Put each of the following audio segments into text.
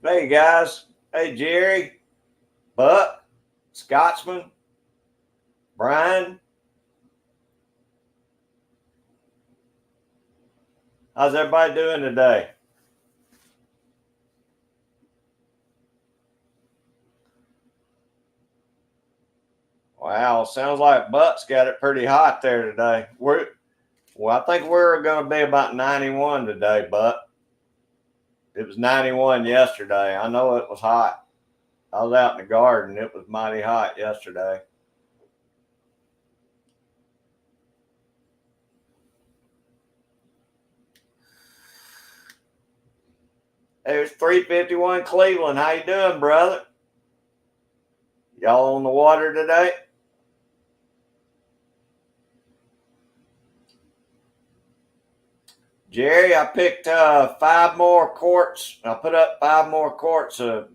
Hey guys. Hey Jerry, Buck, Scotsman, Brian. How's everybody doing today? Wow, sounds like Buck's got it pretty hot there today. I think we're going to be about 91 today, Buck. It was 91 yesterday. I know it was hot. I was out in the garden. It was mighty hot yesterday. There's 351 Cleveland. How you doing, brother? Y'all on the water today? Jerry, I picked 5 more quarts. I put up 5 more quarts of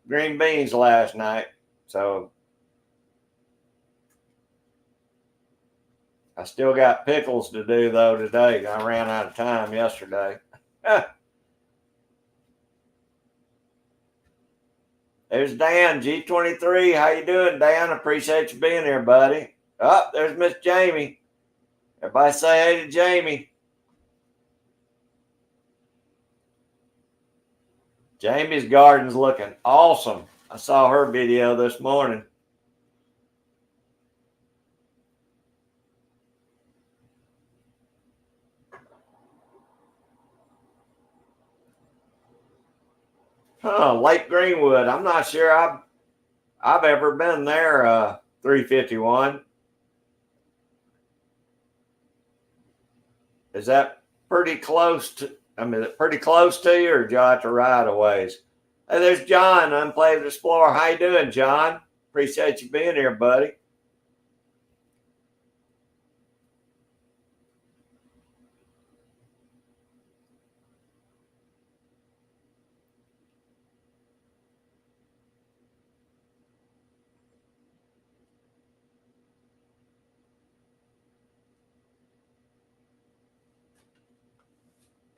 green beans last night. So I still got pickles to do though today. I ran out of time yesterday. There's Dan, G23. How you doing, Dan? Appreciate you being here, buddy. Oh, there's Miss Jamie. Everybody say hey to Jamie. Jamie's garden's looking awesome. I saw her video this morning. Lake Greenwood. I'm not sure I've ever been there. 351. Is that pretty close to? I mean, is it pretty close to you, or do you have to ride a ways? Hey, there's John, Unplayed Explorer. How you doing, John? Appreciate you being here, buddy.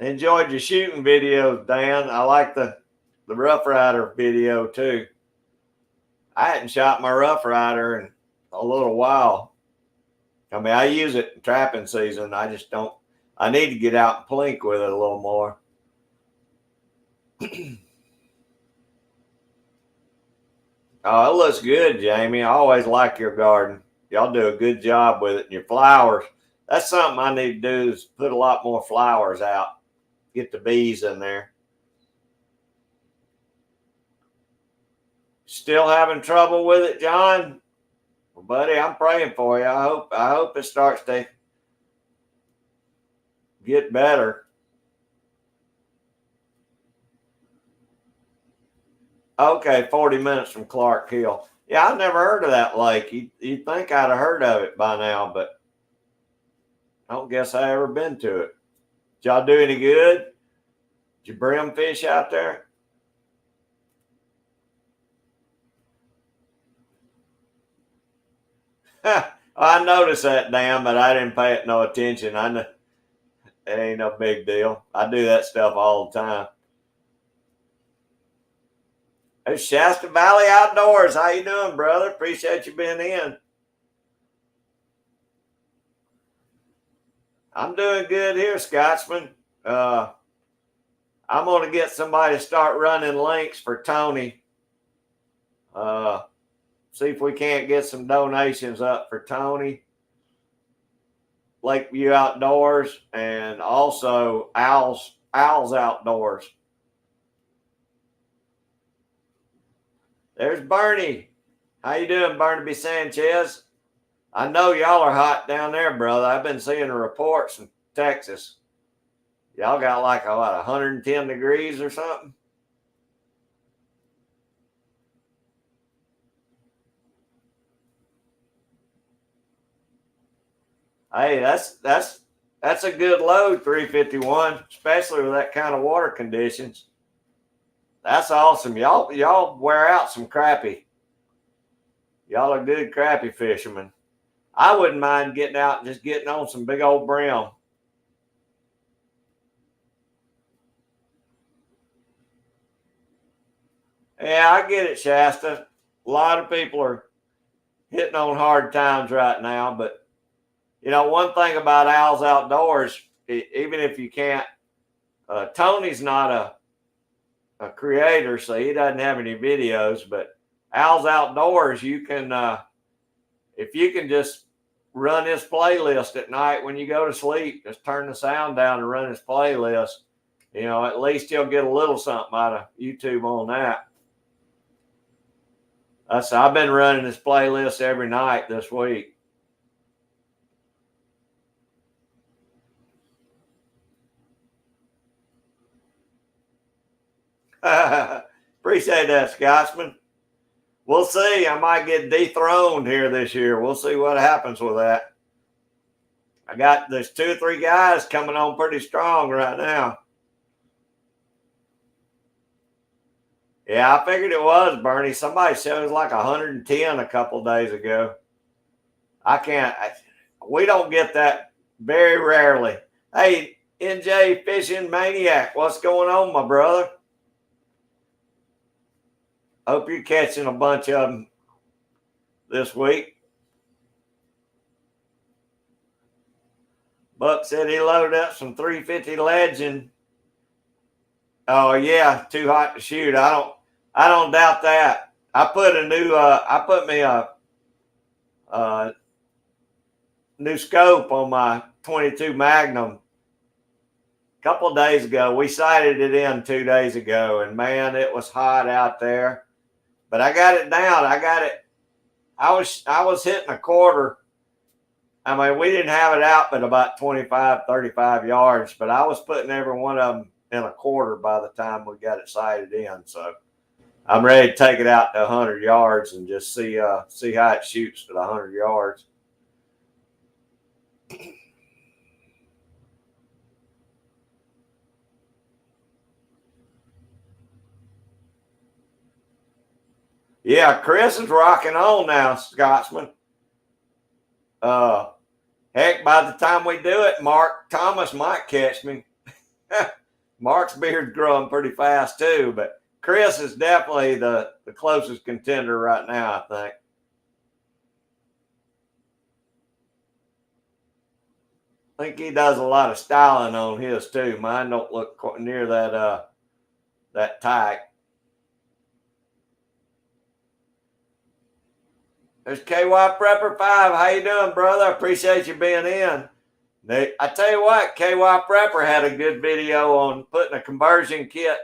Enjoyed your shooting videos, Dan. I like the Rough Rider video too. I hadn't shot my Rough Rider in a little while. I mean, I use it in trapping season. I just don't. I need to get out and plink with it a little more. Oh, it looks good, Jamie. I always like your garden. Y'all do a good job with it. And your flowers. That's something I need to do is put a lot more flowers out. Get the bees in there. Still having trouble with it, John? Well, buddy, I'm praying for you. I hope it starts to get better. Okay, 40 minutes from Clark Hill. Yeah, I've never heard of that lake. You'd think I'd have heard of it by now, but I don't guess I ever been to it. Did y'all do any good? Did you brim fish out there? I noticed that, damn, but I didn't pay it no attention. I know it ain't no big deal. I do that stuff all the time. It's Shasta Valley Outdoors. How you doing, brother? Appreciate you being in. I'm doing good here, Scotsman. I'm going to get somebody to start running links for Tony. See if we can't get some donations up for Tony, Lakeview Outdoors, and also Owls Outdoors. There's Bernie. How you doing, Barnaby Sanchez? I know y'all are hot down there, brother. I've been seeing the reports in Texas. Y'all got like 110 degrees or something. Hey, that's a good load, 351, especially with that kind of water conditions. That's awesome. Y'all wear out some crappie. Y'all are good crappie fishermen. I wouldn't mind getting out and just getting on some big old brim. Yeah, I get it, Shasta. A lot of people are hitting on hard times right now, but you know, one thing about Owls Outdoors, even if you can't, Tony's not a creator, so he doesn't have any videos, but Owls Outdoors, you can, if you can just run his playlist at night when you go to sleep, just turn the sound down and run his playlist. You know, at least you'll get a little something out of YouTube on that. I've been running this playlist every night this week. Appreciate that, Scotsman. We'll see. I might get dethroned here this year. We'll see what happens with that. There's 2 or 3 guys coming on pretty strong right now. Yeah, I figured it was, Bernie. Somebody said it was like 110 a couple days ago. We don't get that very rarely. Hey, NJ Fishing Maniac, what's going on, my brother? Hope you're catching a bunch of them this week. Buck said he loaded up some 350 Legend. Oh yeah, too hot to shoot. I don't doubt that. I put me a new scope on my 22 Magnum a couple of days ago. We sighted it in 2 days ago, and man, it was hot out there. But I got it down. I was hitting a quarter. I mean, we didn't have it out but about 25, 35 yards, but I was putting every one of them in a quarter by the time we got it sighted in. So I'm ready to take it out to 100 yards and just see how it shoots at 100 yards. Yeah, Chris is rocking on now, Scotsman. Heck, by the time we do it, Mark Thomas might catch me. Mark's beard's growing pretty fast too, but Chris is definitely the closest contender right now, I think. I think he does a lot of styling on his too. Mine don't look quite near that tight. There's KY Prepper 5. How you doing, brother? I appreciate you being in. I tell you what, KY Prepper had a good video on putting a conversion kit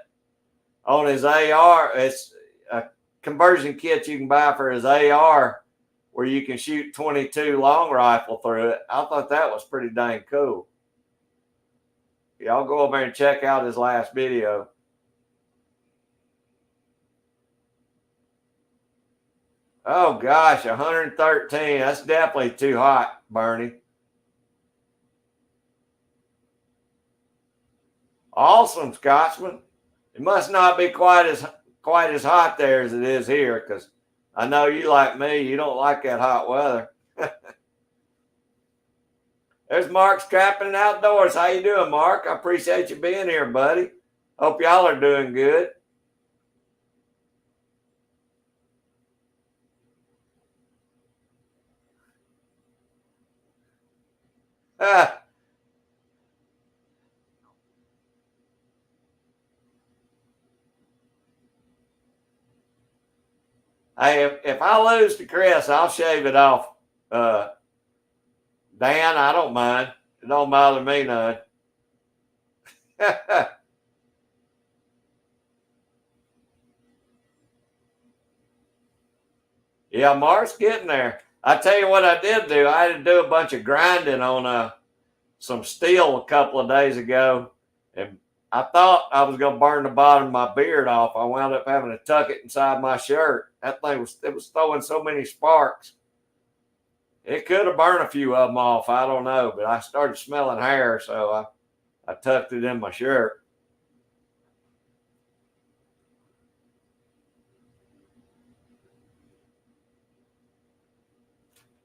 on his AR. It's a conversion kit you can buy for his AR where you can shoot 22 long rifle through it. I thought that was pretty dang cool. Y'all go over and check out his last video. Oh gosh, 113. That's definitely too hot, Bernie. Awesome, Scotsman. It must not be quite as hot there as it is here, because I know you like me. You don't like that hot weather. There's Mark Strapping Outdoors. How you doing, Mark? I appreciate you being here, buddy. Hope y'all are doing good. Hey, if I lose to Chris, I'll shave it off. Dan, I don't mind. It don't bother me none. Yeah, Mark's getting there. I tell you what I did do. I had to do a bunch of grinding on some steel a couple of days ago, and I thought I was going to burn the bottom of my beard off. I wound up having to tuck it inside my shirt. That thing was throwing so many sparks. It could have burned a few of them off. I don't know, but I started smelling hair, so I tucked it in my shirt.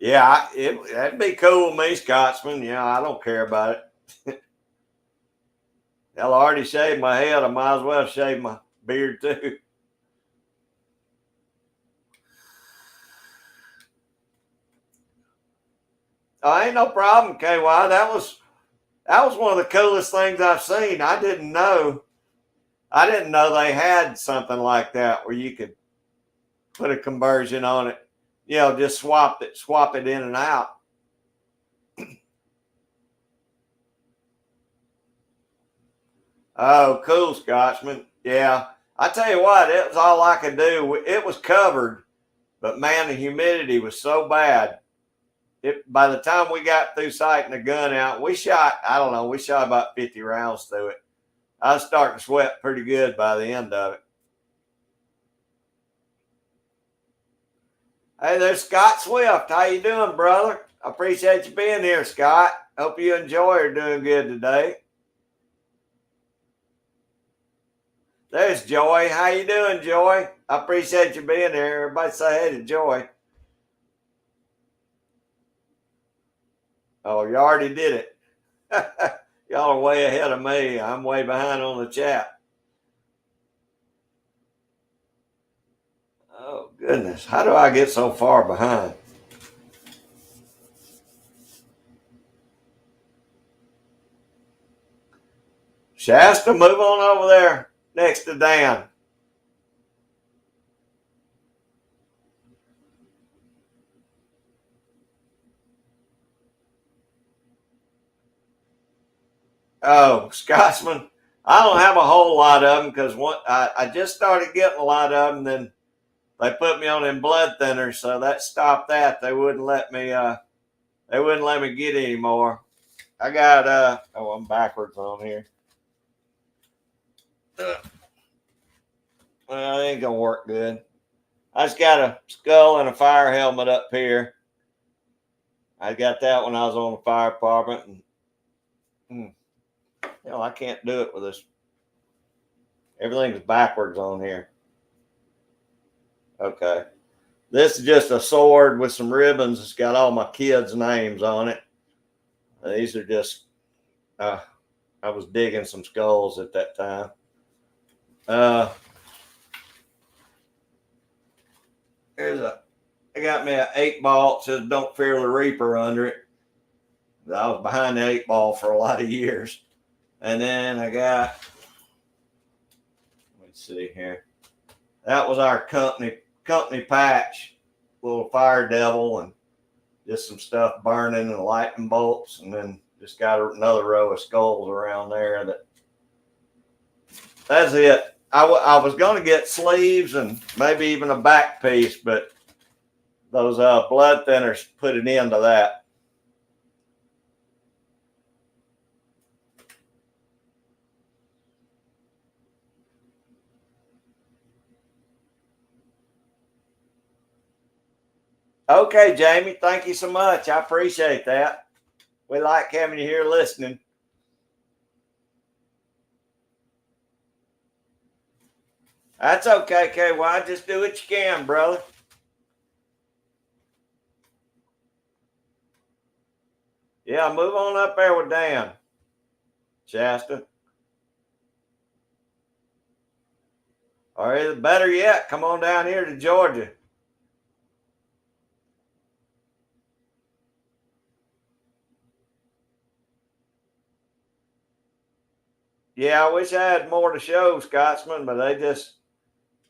Yeah, that'd be cool with me, Scotsman. Yeah, I don't care about it. Hell, I already shaved my head. I might as well shave my beard too. Oh, ain't no problem, KY. That was one of the coolest things I've seen. I didn't know they had something like that where you could put a conversion on it. Just swap it in and out. Oh, cool, Scotsman. Yeah. I tell you what, it was all I could do. It was covered, but man, the humidity was so bad. By the time we got through sighting the gun out, I don't know, we shot about 50 rounds through it. I was starting to sweat pretty good by the end of it. Hey, there's Scott Swift. How you doing, brother? I appreciate you being here, Scott. Hope you enjoy or doing good today. There's Joy. How you doing, Joy? I appreciate you being here. Everybody say hey to Joy. Oh, you already did it. Y'all are way ahead of me. I'm way behind on the chat. Oh, goodness. How do I get so far behind? Shasta, move on over there next to Dan. Oh, Scotsman. I don't have a whole lot of them because I just started getting a lot of them. Then they put me on them blood thinners, so that stopped that. They wouldn't let me. They wouldn't let me get any more. I got. Oh, I'm backwards on here. Well, it ain't gonna work good. I just got a skull and a fire helmet up here. I got that when I was on the fire department. And, I can't do it with this. Everything's backwards on here. Okay. This is just a sword with some ribbons. It's got all my kids' names on it. These are just, I was digging some skulls at that time. I got me an 8-ball. It says "Don't Fear the Reaper" under it. I was behind the 8-ball for a lot of years. And then I got, let's see here. That was our company patch, little fire devil, and just some stuff burning and lightning bolts. And then just got another row of skulls around there. That's it. I was going to get sleeves and maybe even a back piece, but those blood thinners put an end to that. Okay, Jamie, thank you so much. I appreciate that. We like having you here listening. That's okay, KY. Just do what you can, brother. Yeah, move on up there with Dan, Shasta. Or better yet, come on down here to Georgia. Yeah, I wish I had more to show, Scotsman, but they just,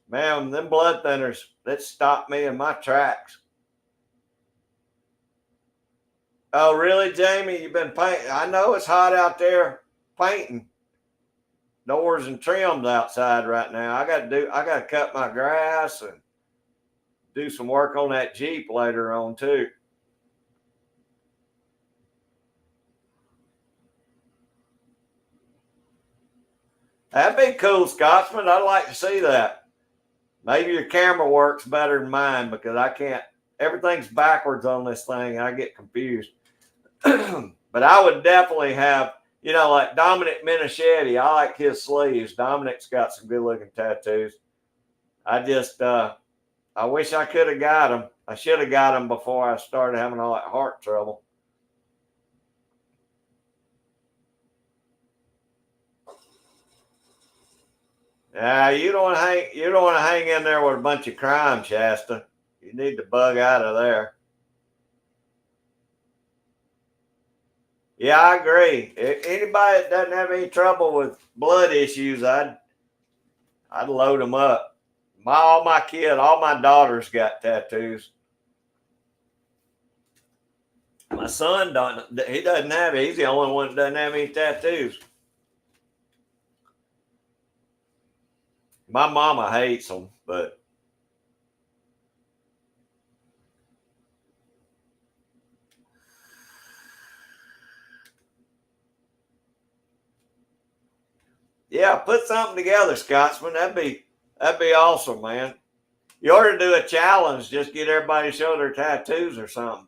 man, them blood thinners, that stopped me in my tracks. Oh, really, Jamie? You've been painting? I know it's hot out there painting doors and trims outside right now. I got to cut my grass and do some work on that Jeep later on too. That'd be cool, Scotsman. I'd like to see that. Maybe your camera works better than mine because I can't. Everything's backwards on this thing. I get confused. But I would definitely have, like Dominic Minichetti. I like his sleeves. Dominic's got some good looking tattoos. I just, I wish I could have got them. I should have got them before I started having all that heart trouble. Yeah, you don't want to hang in there with a bunch of crime, Shasta. You need to bug out of there. Yeah, I agree. Anybody that doesn't have any trouble with blood issues, I'd load them up. All my daughters got tattoos. My son he doesn't have it. He's the only one that doesn't have any tattoos. My mama hates them, but yeah, put something together, Scotsman. That'd be awesome, man. You ought to do a challenge. Just get everybody to show their tattoos or something.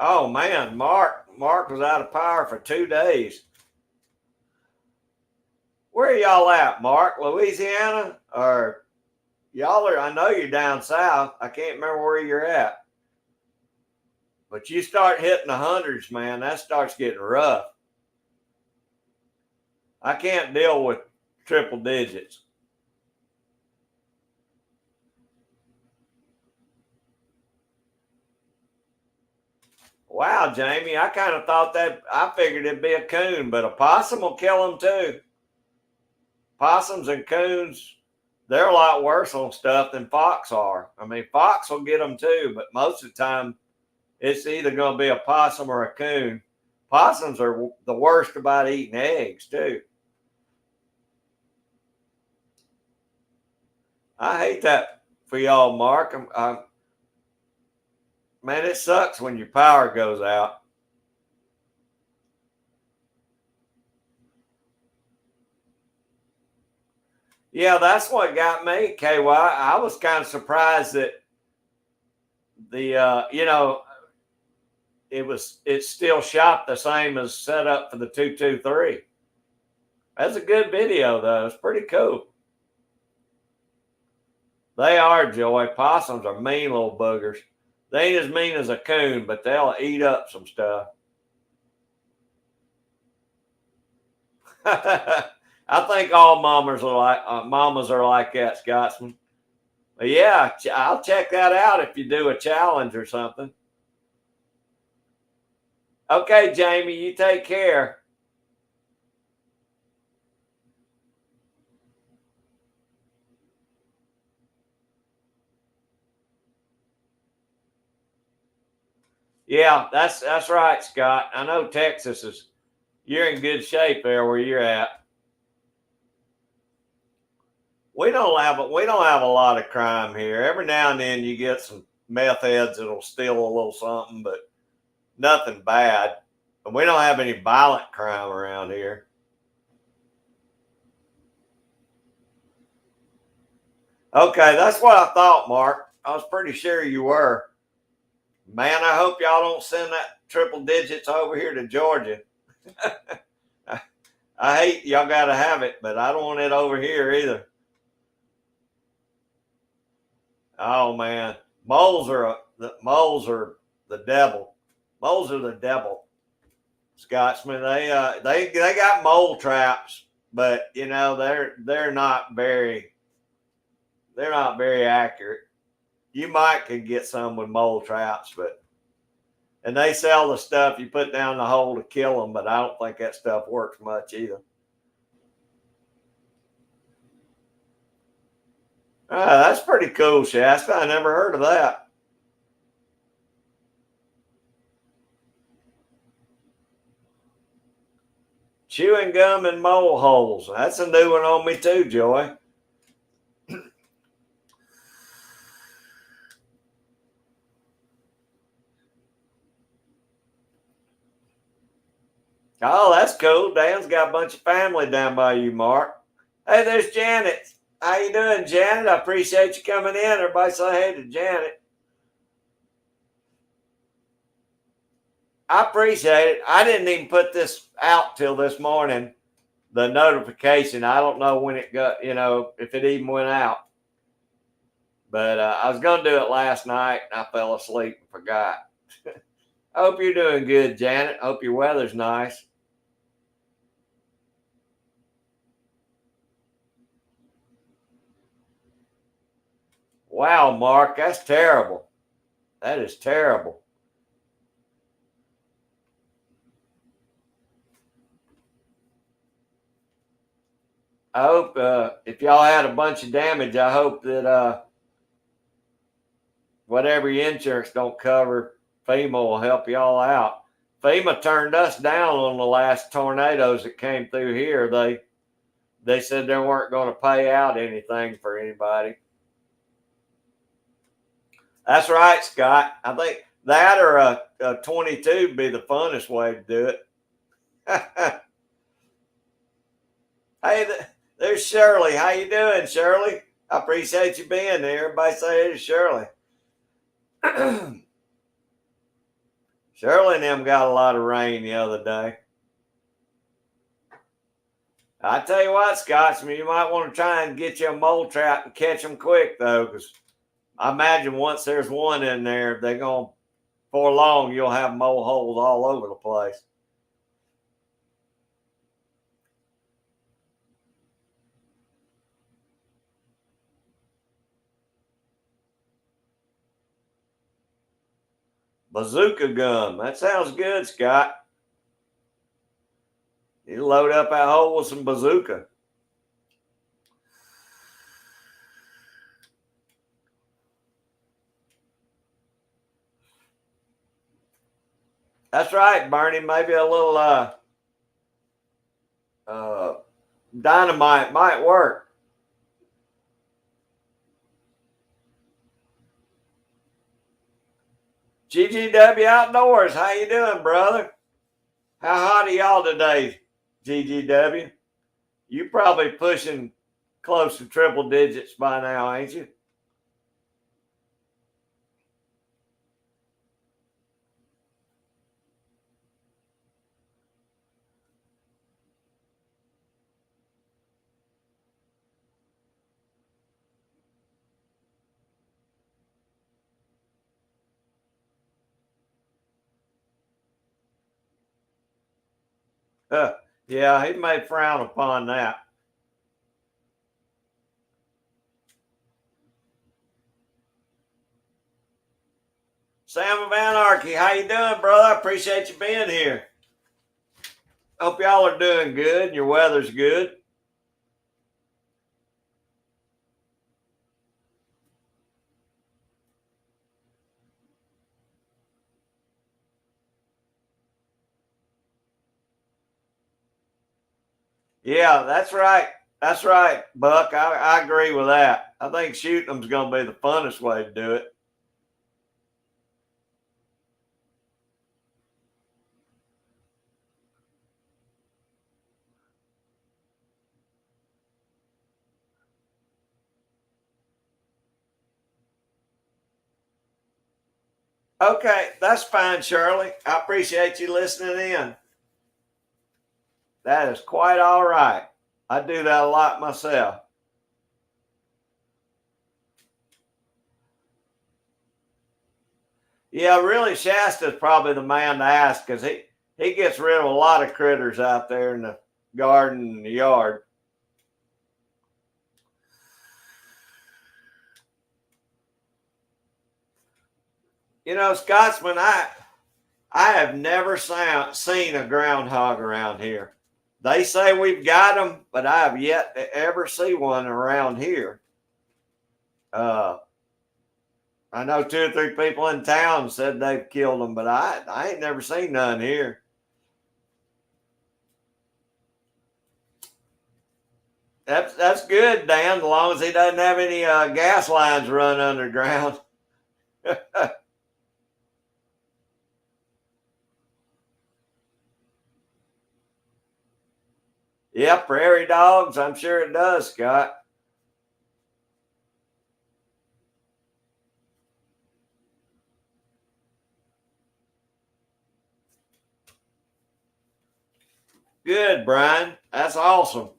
Oh man, Mark was out of power for 2 days. Where are y'all at, Mark? Louisiana? Or y'all are, I know you're down south. I can't remember where you're at. But you start hitting the hundreds, man, that starts getting rough. I can't deal with triple digits. Wow, Jamie, I kind of thought that, I figured it'd be a coon, but a possum will kill them too. Possums and coons, they're a lot worse on stuff than fox are. I mean, fox will get them too, but most of the time it's either going to be a possum or a coon. Possums are the worst about eating eggs too. I hate that for y'all, Mark. Man, it sucks when your power goes out. Yeah, that's what got me, KY. I was kind of surprised that it's still shot the same as set up for the 223. That's a good video though. It's pretty cool. They are, Joy. Possums are mean little boogers. They ain't as mean as a coon, but they'll eat up some stuff. I think all mamas are like that, Scotsman. But yeah, I'll check that out if you do a challenge or something. Okay, Jamie, you take care. Yeah, that's right, Scott. I know Texas is. You're in good shape there where you're at. We don't have a lot of crime here. Every now and then you get some meth heads that'll steal a little something, but nothing bad. And we don't have any violent crime around here. Okay, that's what I thought, Mark. I was pretty sure you were. Man, I hope y'all don't send that triple digits over here to Georgia. I hate y'all got to have it, but I don't want it over here either. Oh man, moles are the devil. Moles are the devil. Scotsman, they got mole traps, but they're not very accurate. You might could get some with mole traps, but and they sell the stuff you put down the hole to kill them, but I don't think that stuff works much either. That's pretty cool, Shasta. I never heard of that. Chewing gum and mole holes. That's a new one on me too, Joy. Oh, that's cool. Dan's got a bunch of family down by you, Mark. Hey, there's Janet. How you doing, Janet? I appreciate you coming in. Everybody say hey to Janet. I appreciate it. I didn't even put this out till this morning. The notification. I don't know when it got, if it even went out. But I was going to do it last night and I fell asleep and forgot. I hope you're doing good, Janet. Hope your weather's nice. Wow, Mark, that's terrible. That is terrible. I hope if y'all had a bunch of damage, I hope that whatever your insurance don't cover, FEMA will help y'all out. FEMA turned us down on the last tornadoes that came through here. They said they weren't going to pay out anything for anybody. That's right, Scott. I think that or a 22 would be the funnest way to do it. Hey, there's Shirley. How you doing, Shirley? I appreciate you being there. Everybody say it's Shirley. Shirley and them got a lot of rain the other day. I tell you what, Scotsman, you might want to try and get you a mole trap and catch them quick, though, because I imagine once there's one in there, they're going to, for long, you'll have mole holes all over the place. Bazooka gum. That sounds good, Scott. You load up that hole with some bazooka. That's right, Bernie. Maybe a little dynamite might work. GGW Outdoors, how you doing, brother? How hot are y'all today, GGW? You probably pushing close to triple digits by now, ain't you? Yeah, he may frown upon that. Sam of Anarchy, how you doing, brother? I appreciate you being here. Hope y'all are doing good and your weather's good. Yeah, that's right. That's right, Buck. I agree with that. I think shooting them's going to be the funnest way to do it. Okay, that's fine, Shirley. I appreciate you listening in. That is quite all right. I do that a lot myself. Yeah, really, Shasta's probably the man to ask because he gets rid of a lot of critters out there in the garden and the yard. You know, Scotsman, I have never seen a groundhog around here. They say we've got them, but I have yet to ever see one around here. Uh, I know 2 or 3 people in town said they've killed them, but I ain't never seen none here. That's good, Dan, as long as he doesn't have any gas lines run underground. Yeah, prairie dogs, I'm sure it does, Scott. Good, Brian. That's awesome.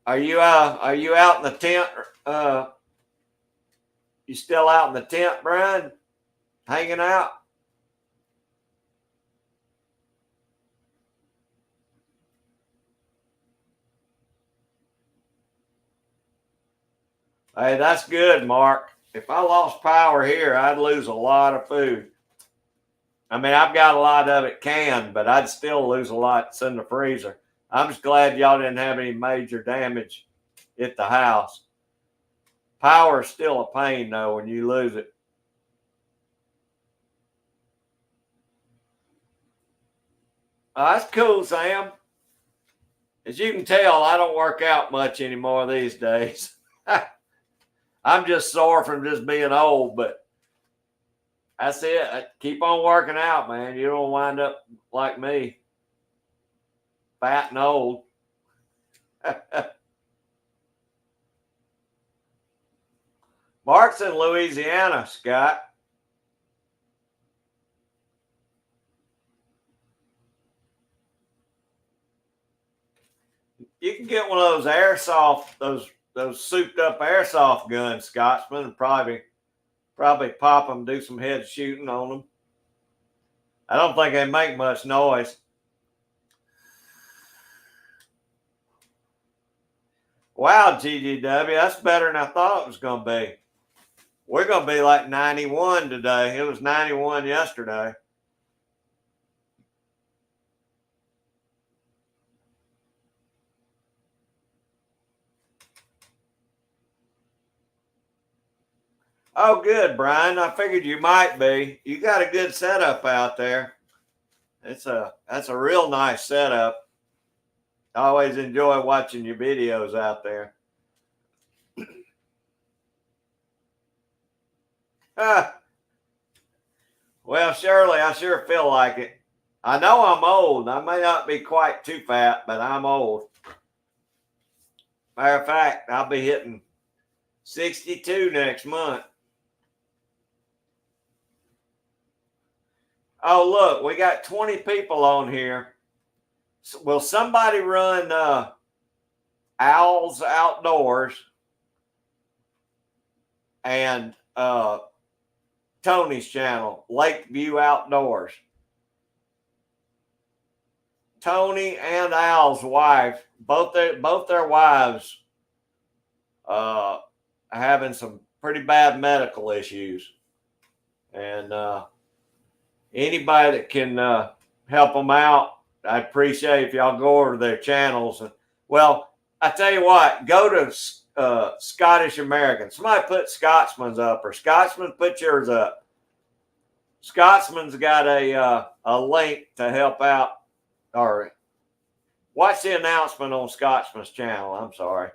Are you out in the tent? You still out in the tent, Brian? Hanging out? Hey, that's good, Mark. If I lost power here, I'd lose a lot of food. I mean, I've got a lot of it canned, but I'd still lose a lot that's in the freezer. I'm just glad y'all didn't have any major damage at the house. Power is still a pain, though, when you lose it. That's cool, Sam. As you can tell, I don't work out much anymore these days. I'm just sore from just being old, but that's it. Keep on working out, man. You don't wind up like me, fat and old. Mark's in Louisiana, Scott. You can get one of those airsoft, those souped up airsoft guns, Scotsman, and probably pop them, do some head shooting on them. I don't think they make much noise. Wow, GGW, that's better than I thought it was going to be. We're going to be like 91 today. It was 91 yesterday. Oh, good, Brian. I figured you might be. You got a good setup out there. That's a real nice setup. I always enjoy watching your videos out there. Well, Shirley, I sure feel like it. I know I'm old. I may not be quite too fat, but I'm old. Matter of fact, I'll be hitting 62 next month. Oh, look, we got 20 people on here. Will somebody run Owls Outdoors and Tony's channel, Lakeview Outdoors? Tony and Al's wife, both their wives, having some pretty bad medical issues, and anybody that can help them out, I appreciate if y'all go over to their channels. And well, I tell you what, go to Scottish American. Somebody put Scotsman's up, or Scotsman, put yours up. Scotsman's got a link to help out, or watch the announcement on Scotsman's channel. I'm sorry.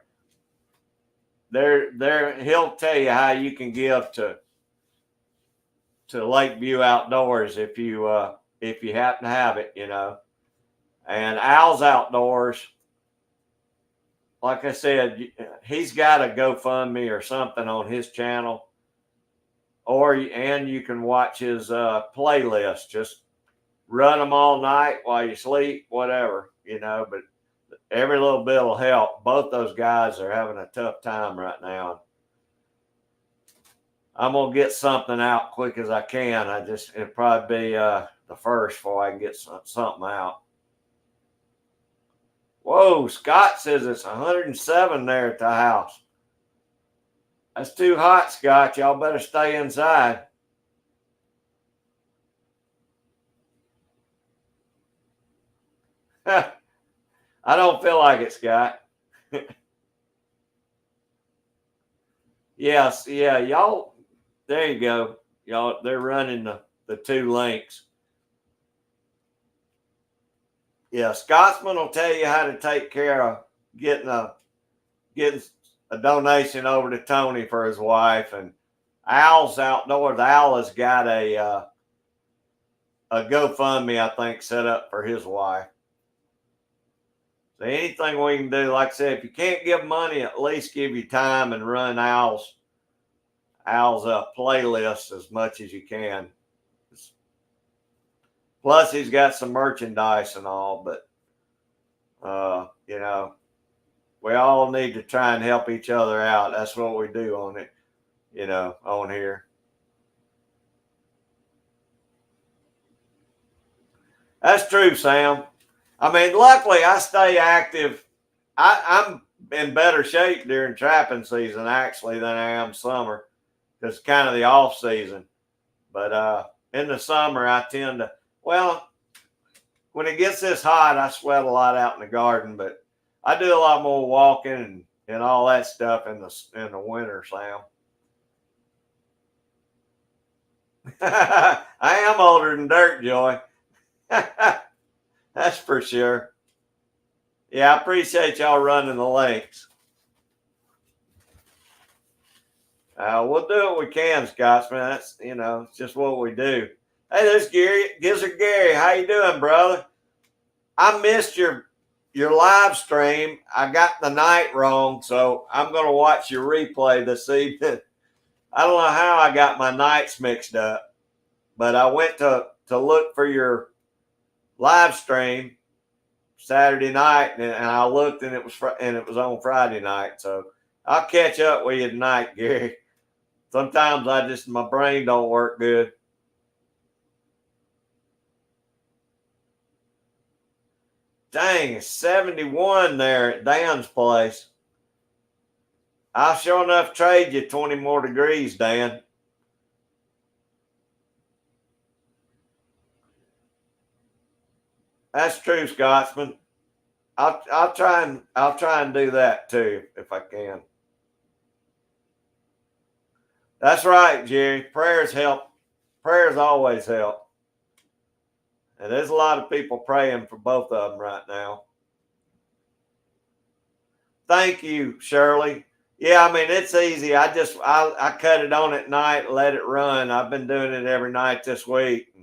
He'll tell you how you can give to Lakeview Outdoors if you happen to have it, you know. And Al's Outdoors, like I said, he's got a GoFundMe or something on his channel, and you can watch his playlist. Just run them all night while you sleep, whatever, you know. But every little bit will help. Both those guys are having a tough time right now. I'm gonna get something out quick as I can. It'll probably be the first before I can get something out. Whoa, Scott says it's 107 there at the house. That's too hot, Scott. Y'all better stay inside. I don't feel like it, Scott. Yes, yeah, y'all. There you go. Y'all, they're running the two links. Yeah, Scotsman will tell you how to take care of getting a donation over to Tony for his wife. And Al's Outdoors. Al has got a GoFundMe, I think, set up for his wife. So anything we can do, like I said, if you can't give money, at least give you time and run Al's playlist as much as you can. Plus, he's got some merchandise and all, but you know, we all need to try and help each other out. That's what we do on it, you know, on here. That's true, Sam. I mean, luckily I stay active I'm in better shape during trapping season actually than I am summer, because it's kind of the off season. But in the summer, I tend to, well, when it gets this hot, I sweat a lot out in the garden, but I do a lot more walking and all that stuff in the winter, Sam. I am older than dirt, Joy. That's for sure. Yeah, I appreciate y'all running the links. We'll do what we can, Scotsman. That's it's just what we do. Hey, there's Gary. Gizzard Gary, how you doing, brother? I missed your live stream. I got the night wrong, so I'm gonna watch your replay this evening. I don't know how I got my nights mixed up, but I went to look for your live stream Saturday night, and I looked, and it was on Friday night. So I'll catch up with you tonight, Gary. Sometimes my brain don't work good. Dang, it's 71 there at Dan's place. I'll sure enough trade you 20 more degrees, Dan. That's true, Scotsman. I'll try and do that too if I can. That's right, Jerry. Prayers help. Prayers always help. And there's a lot of people praying for both of them right now. Thank you, Shirley. Yeah, I mean, it's easy. I cut it on at night, let it run. I've been doing it every night this week.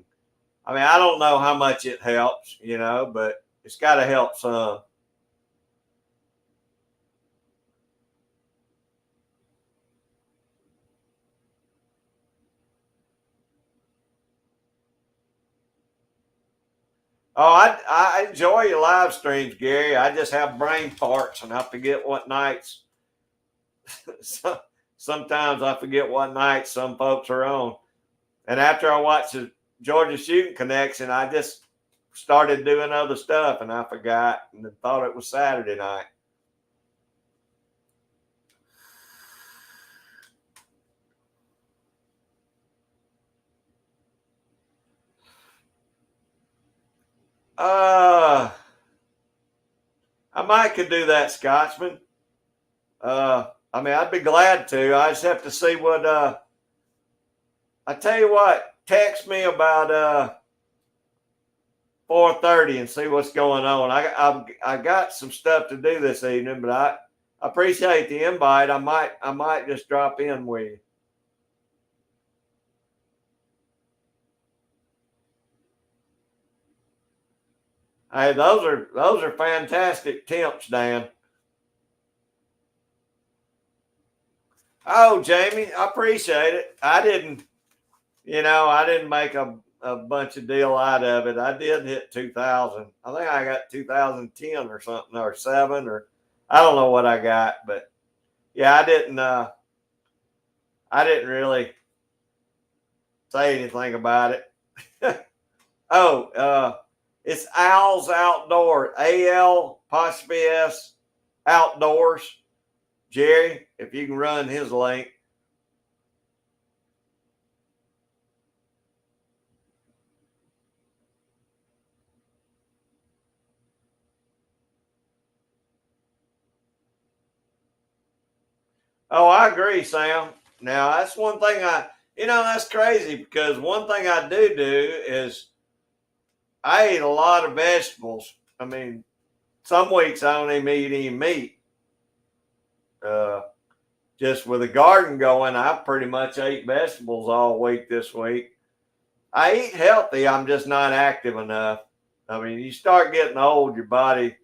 I mean, I don't know how much it helps, but it's got to help some. Oh, I enjoy your live streams, Gary. I just have brain farts and I forget what nights. Sometimes I forget what nights some folks are on. And after I watched the Georgia Shooting Connection, I just started doing other stuff and I forgot and thought it was Saturday night. I might could do that, Scotsman. I mean, I'd be glad to. I just have to see what. I tell you what, text me about 4:30 and see what's going on. I got some stuff to do this evening, but I appreciate the invite. I might just drop in with you. Hey, those are fantastic temps, Dan. Oh, Jamie, I appreciate it. I didn't make a bunch of deal out of it. I did hit 2000. I think I got 2010 or something, or 7, or I don't know what I got, but yeah, I didn't really say anything about it. It's Al's Outdoor, AL''S Outdoors. Jerry, if you can run his link. Oh, I agree, Sam. Now, that's one thing that's crazy, because one thing I do is I eat a lot of vegetables. I mean, some weeks I don't even eat any meat. Just with the garden going, I pretty much ate vegetables all week this week. I eat healthy. I'm just not active enough. I mean, you start getting old, your body,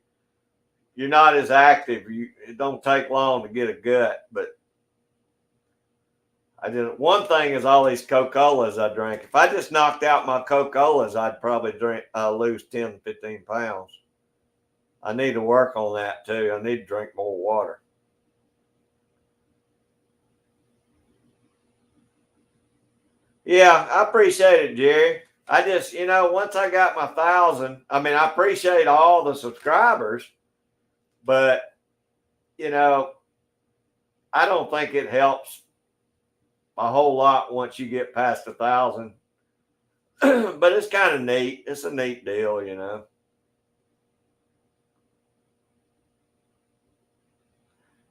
you're not as active. It don't take long to get a gut. But one thing is all these Coca-Colas I drink. If I just knocked out my Coca-Colas, I'd probably lose 10, 15 pounds. I need to work on that too. I need to drink more water. Yeah, I appreciate it, Jerry. I just, once I got my 1,000, I mean, I appreciate all the subscribers, but you know, I don't think it helps a whole lot once you get past 1,000. But it's kind of neat. It's a neat deal, you know.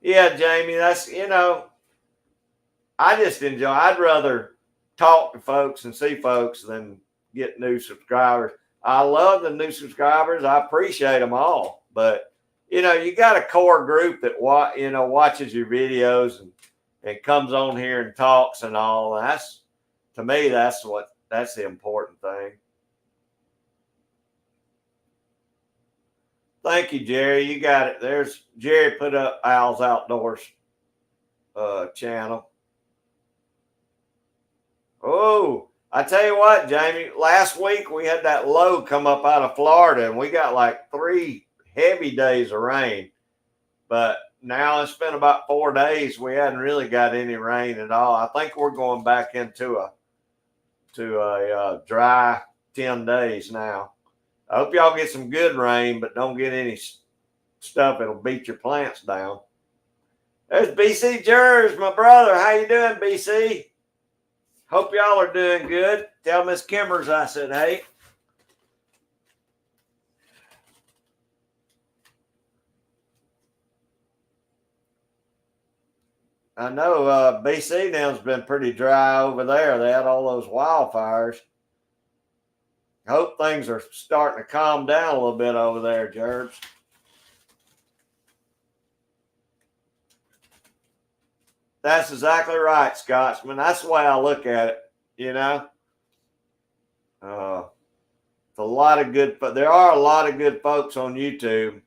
Yeah, Jamie, that's, I just enjoy. I'd rather talk to folks and see folks than get new subscribers. I love the new subscribers. I appreciate them all, but you got a core group that watches your videos and comes on here and talks and all. That's, to me, that's the important thing. Thank you, Jerry. You got it. There's Jerry put up Al's Outdoors channel. Oh, I tell you what, Jamie, last week we had that low come up out of Florida and we got like 3 heavy days of rain. But now it's been about 4 days. We hadn't really got any rain at all. I think we're going back into a dry 10 days now. I hope y'all get some good rain, but don't get any stuff that'll beat your plants down. There's BC Jers, my brother. How you doing, BC? Hope y'all are doing good. Tell Miss Kimmers I said hey. I know BC now's been pretty dry over there. They had all those wildfires. I hope things are starting to calm down a little bit over there, Gerbs. That's exactly right, Scotsman. That's the way I look at it, It's a lot of good, but there are a lot of good folks on YouTube.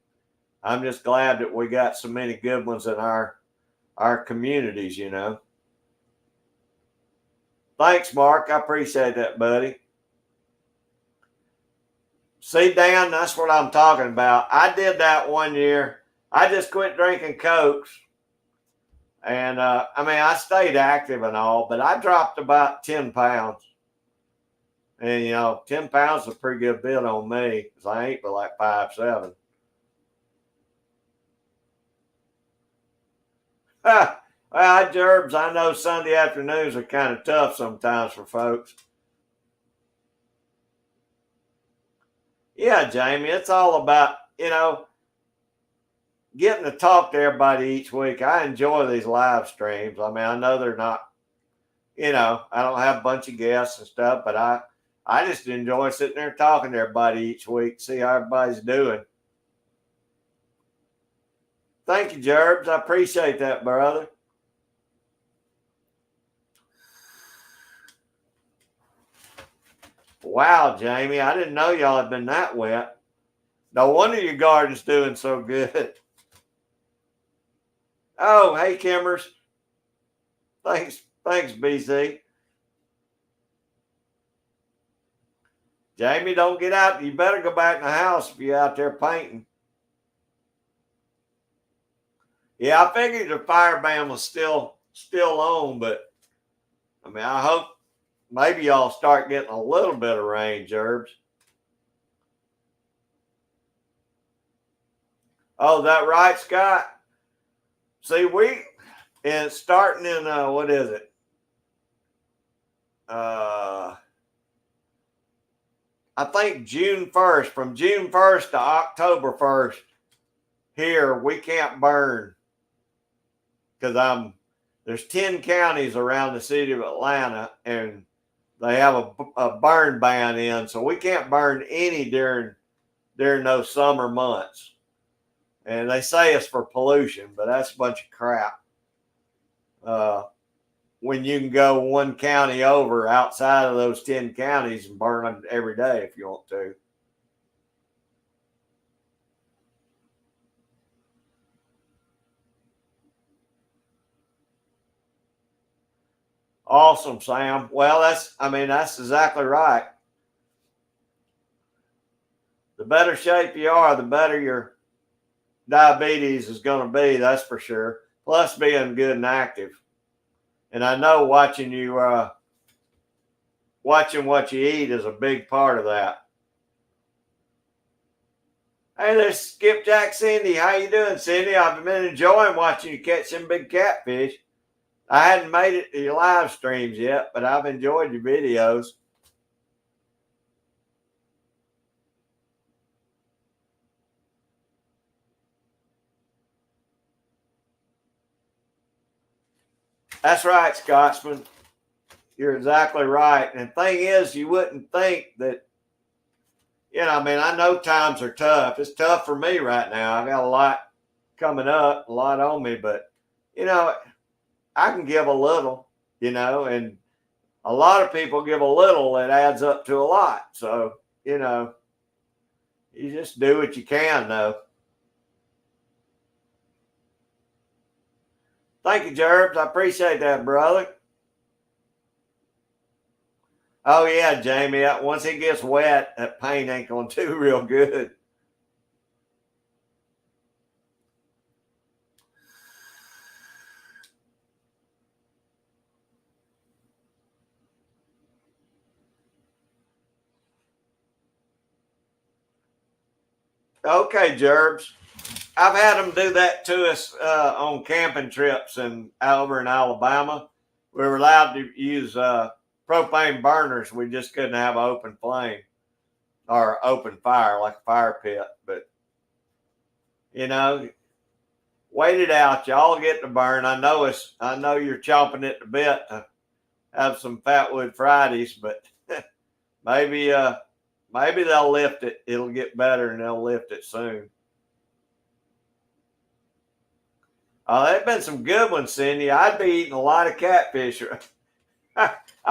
I'm just glad that we got so many good ones in our communities, Thanks, Mark. I appreciate that, buddy. See, Dan, that's what I'm talking about. I did that one year. I just quit drinking Cokes. And, I stayed active and all, but I dropped about 10 pounds. And, 10 pounds is a pretty good bit on me because I ain't but like 5'7". Well, Gerbs, I know Sunday afternoons are kind of tough sometimes for folks. Yeah, Jamie, it's all about, getting to talk to everybody each week. I enjoy these live streams. I know they're not, I don't have a bunch of guests and stuff, but I just enjoy sitting there talking to everybody each week, see how everybody's doing. Thank you, Gerbs. I appreciate that, brother. Wow, Jamie, I didn't know y'all had been that wet. No wonder your garden's doing so good. Oh, hey, Kimmers. Thanks, BC. Jamie, don't get out. You better go back in the house if you're out there painting. Yeah, I figured the fire ban was still on, but I hope maybe y'all start getting a little bit of rain, Gerbs. Oh, that right, Scott? See, it's starting in, what is it? I think June 1st, from June 1st to October 1st, here we can't burn because there's 10 counties around the city of Atlanta and they have a burn ban in, so we can't burn any during those summer months. And they say it's for pollution, but that's a bunch of crap. When you can go one county over outside of those 10 counties and burn them every day if you want to. Awesome, Sam. Well, that's exactly right. The better shape you are, the better your diabetes is going to be, that's for sure. Plus being good and active. And I know watching what you eat is a big part of that. Hey, there's Skipjack Cindy. How you doing, Cindy? I've been enjoying watching you catch some big catfish. I hadn't made it to your live streams yet, but I've enjoyed your videos. That's right, Scotsman. You're exactly right. And the thing is, you wouldn't think that, I mean, I know times are tough. It's tough for me right now. I got a lot coming up, a lot on me, but, you know, I can give a little, and a lot of people give a little that adds up to a lot. So, you just do what you can, though. Thank you, Gerbs. I appreciate that, brother. Oh yeah, Jamie. Once it gets wet, that paint ain't gonna do real good. Okay, Gerbs. I've had them do that to us on camping trips and over in Alabama. We were allowed to use propane burners. We just couldn't have an open flame or open fire like a fire pit. But wait it out. Y'all get to burn. I know you're chomping at the bit to have some Fatwood Fridays, but maybe maybe they'll lift it. It'll get better and they'll lift it soon. Oh, there've been some good ones, Cindy. I'd be eating a lot of catfish. I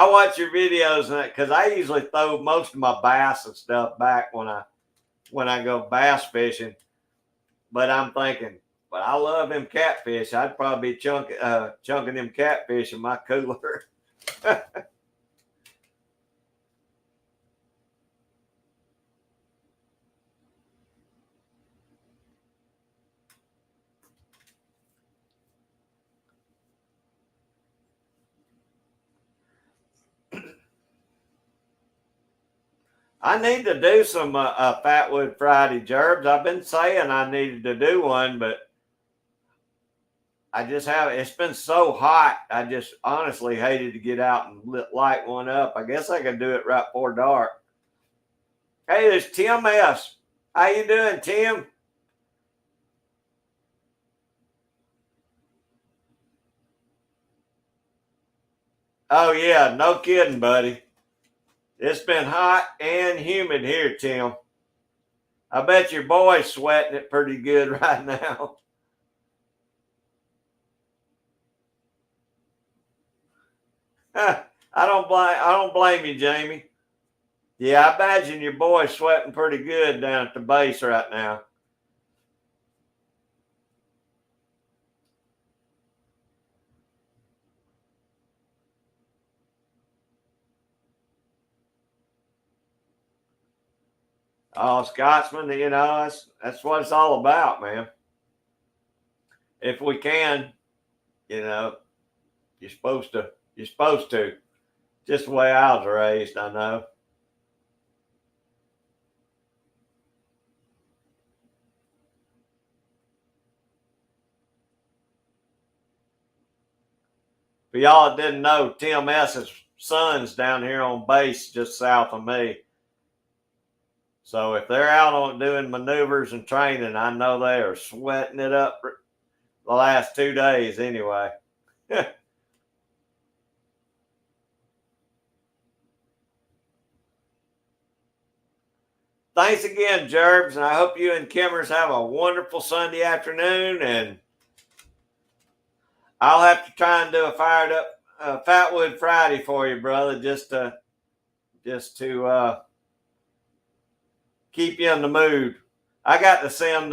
watch your videos because I usually throw most of my bass and stuff back when I go bass fishing. But I'm thinking, but I love them catfish. I'd probably be chunking them catfish in my cooler. I need to do some Fatwood Friday, Gerbs. I've been saying I needed to do one, but I just haven't. It's been so hot. I just honestly hated to get out and light one up. I guess I could do it right before dark. Hey, there's Tim S. How you doing, Tim? Oh yeah, no kidding, buddy. It's been hot and humid here, Tim. I bet your boy's sweating it pretty good right now. I don't blame you, Jamie. Yeah, I imagine your boy's sweating pretty good down at the base right now. Oh, Scotsman, that's what it's all about, man. If we can, you know, you're supposed to. You're supposed to. Just the way I was raised, I know. For y'all that didn't know, Tim S.'s son's down here on base just south of me. So if they're out on doing maneuvers and training, I know they are sweating it up the last 2 days anyway. Thanks again, Gerbs, and I hope you and Kimmers have a wonderful Sunday afternoon. And I'll have to try and do a fired up Fatwood Friday for you, brother, just to keep you in the mood. I got to send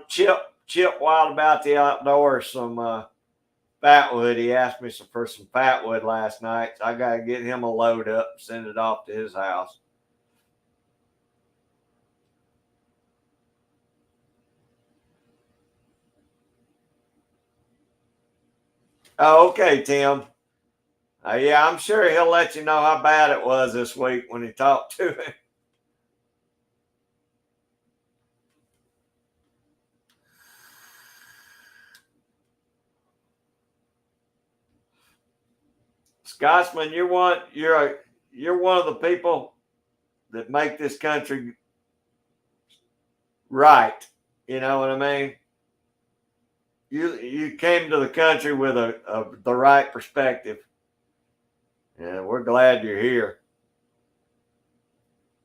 Chip Wild About the Outdoors some Fatwood. He asked me for some Fatwood last night. So I got to get him a load up and send it off to his house. Oh, okay, Tim. Yeah, I'm sure he'll let you know how bad it was this week when he talked to him. Scotsman, you're one of the people that make this country right. You know what I mean? You came to the country with the right perspective. And we're glad you're here.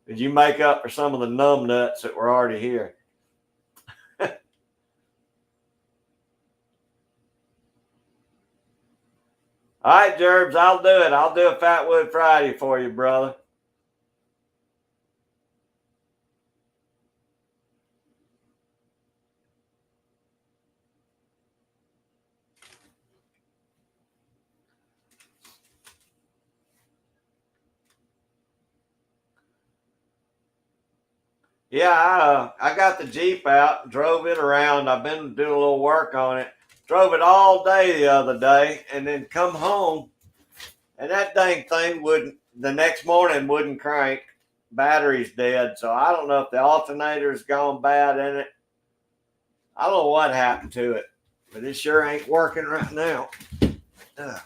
Did you make up for some of the numb nuts that were already here? All right, Gerbs, I'll do it. I'll do a Fatwood Friday for you, brother. Yeah, I got the Jeep out, drove it around. I've been doing a little work on it. Drove it all day the other day, and then come home, and that dang thing the next morning wouldn't crank. Battery's dead, so I don't know if the alternator's gone bad in it. I don't know what happened to it, but it sure ain't working right now. Ugh.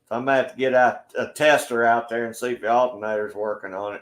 So I'm going to have to get a tester out there and see if the alternator's working on it.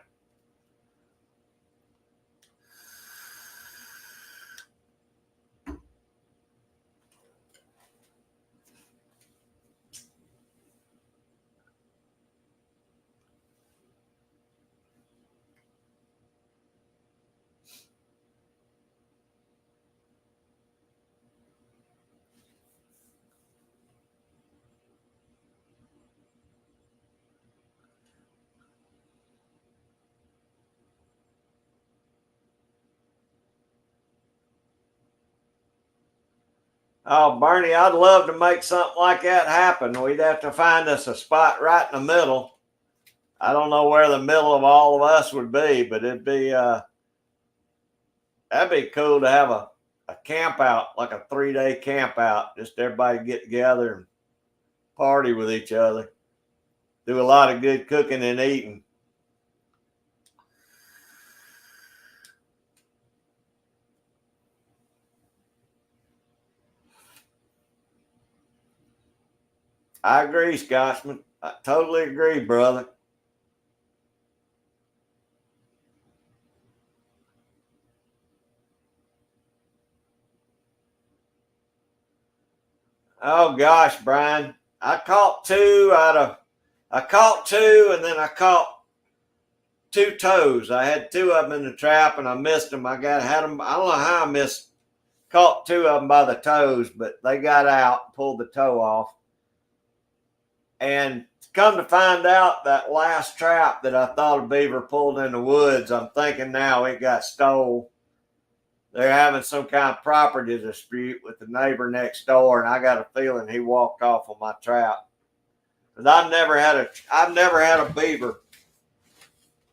Oh, Bernie, I'd love to make something like that happen. We'd have to find us a spot right in the middle. I don't know where the middle of all of us would be, but it'd be that'd be cool to have a camp out, like a 3-day camp out. Just everybody get together and party with each other. Do a lot of good cooking and eating. I agree, Scotsman. I totally agree, brother. Oh gosh, Brian. I caught two, and then I caught 2 toes. I had 2 of them in the trap and I missed them. Had them. I don't know how I caught 2 of them by the toes, but they got out, pulled the toe off. And come to find out, that last trap that I thought a beaver pulled in the woods, I'm thinking now it got stole. They're having some kind of property dispute with the neighbor next door, and I got a feeling he walked off on my trap. Because I've never had a beaver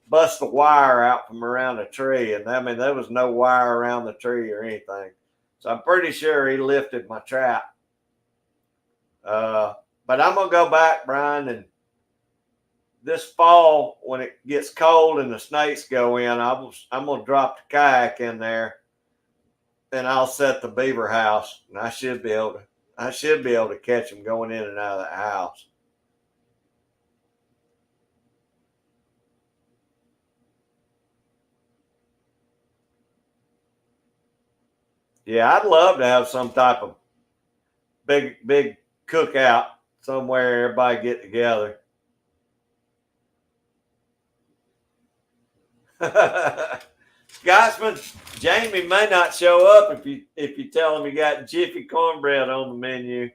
bust the wire out from around a tree, and I mean there was no wire around the tree or anything. So I'm pretty sure he lifted my trap. But I'm gonna go back, Brian, and this fall when it gets cold and the snakes go in, I'm gonna drop the kayak in there, and I'll set the beaver house, and I should be able to catch them going in and out of the house. Yeah, I'd love to have some type of big cookout somewhere, everybody get together. Scotsman, Jamie may not show up if you tell him you got Jiffy cornbread on the menu.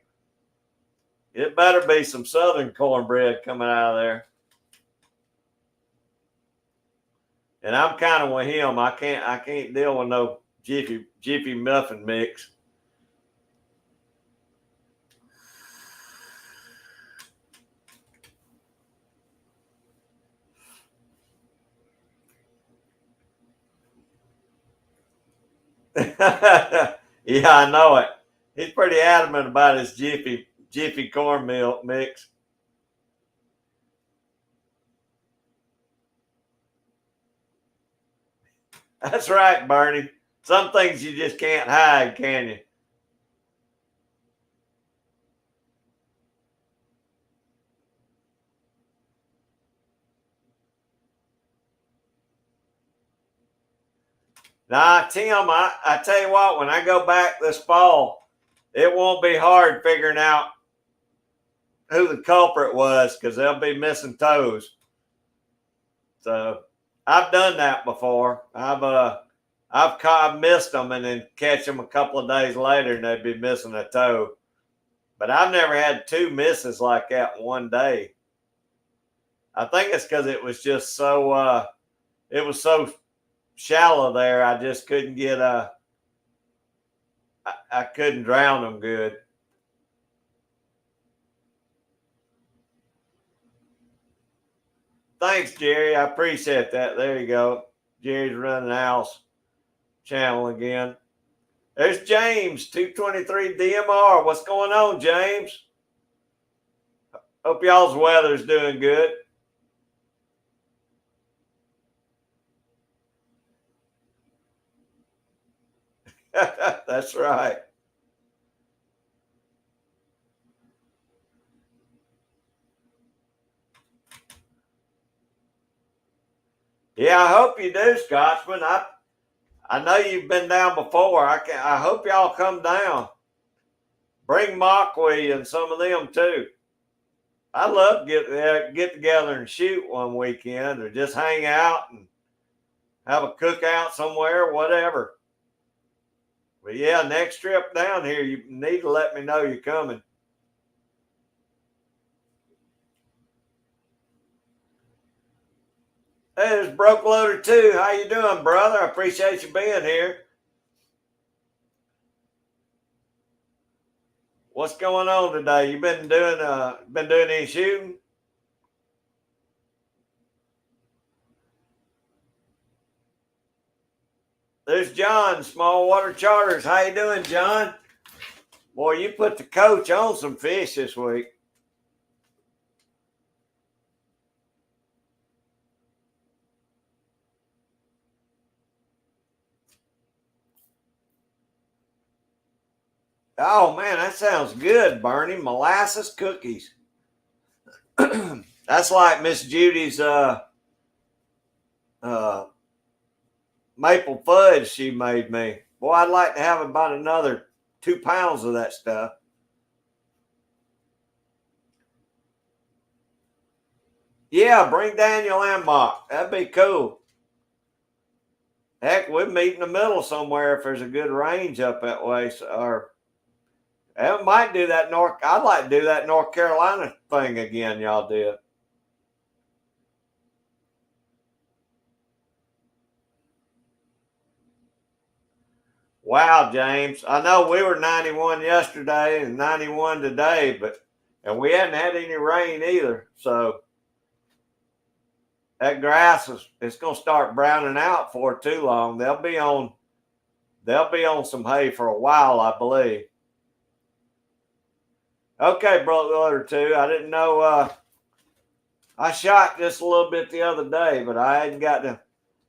It better be some Southern cornbread coming out of there. And I'm kind of with him. I can't deal with no Jiffy muffin mix. Yeah, I know it. He's pretty adamant about his Jiffy cornmeal mix. That's right, Bernie. Some things you just can't hide, can you? Now, Tim, I tell you what, when I go back this fall, it won't be hard figuring out who the culprit was because they'll be missing toes. So I've done that before. I've missed them and then catch them a couple of days later and they'd be missing a toe. But I've never had two misses like that in one day. I think it's because it was just so it was so shallow there. I just couldn't get I couldn't drown them good. Thanks, Jerry. I appreciate that. There you go. Jerry's running the house channel again. There's James, 223 DMR. What's going on, James? Hope y'all's weather's doing good. That's right. Yeah, I hope you do, Scotsman. I know you've been down before. I hope y'all come down. Bring Mockwee and some of them too. I love get together and shoot one weekend, or just hang out and have a cookout somewhere, whatever. But yeah, next trip down here, you need to let me know you're coming. Hey, there's Broke Loader too. How you doing, brother? I appreciate you being here. What's going on today? You been doing any shooting? There's John, Small Water Charters. How you doing, John? Boy, you put the coach on some fish this week. Oh man, that sounds good, Bernie. Molasses cookies. That's like Miss Judy's uh maple fudge she made me. Boy, I'd like to have about another 2 pounds of that stuff. Yeah, bring Daniel and Mock. That'd be cool. Heck, we'd meet in the middle somewhere if there's a good range up that way. Or I might do that North. I'd like to do that North Carolina thing again. Y'all did. Wow, James. I know we were 91 yesterday and 91 today, but and we hadn't had any rain either. So that grass is it's going to start browning out for too long. They'll be on some hay for a while, I believe. Okay, brother, two. I didn't know. I shot just a little bit the other day, but I hadn't got to.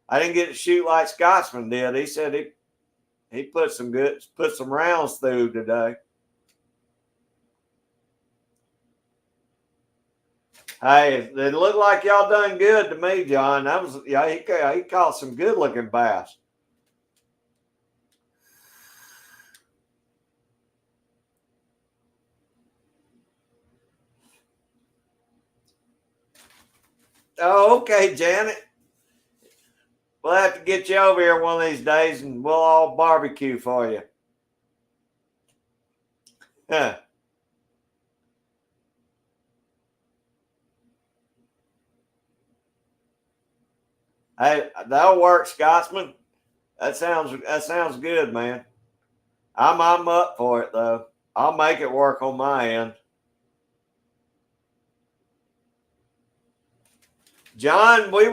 I didn't get to shoot like Scotsman did. He said he put some rounds through today. Hey, it looked like y'all done good to me, John. That was yeah. He caught some good looking bass. Oh, okay, Janet. We'll have to get you over here one of these days, and we'll all barbecue for you. Huh. Hey, that'll work, Scotsman. That sounds good, man. I'm up for it though. I'll make it work on my end. John, we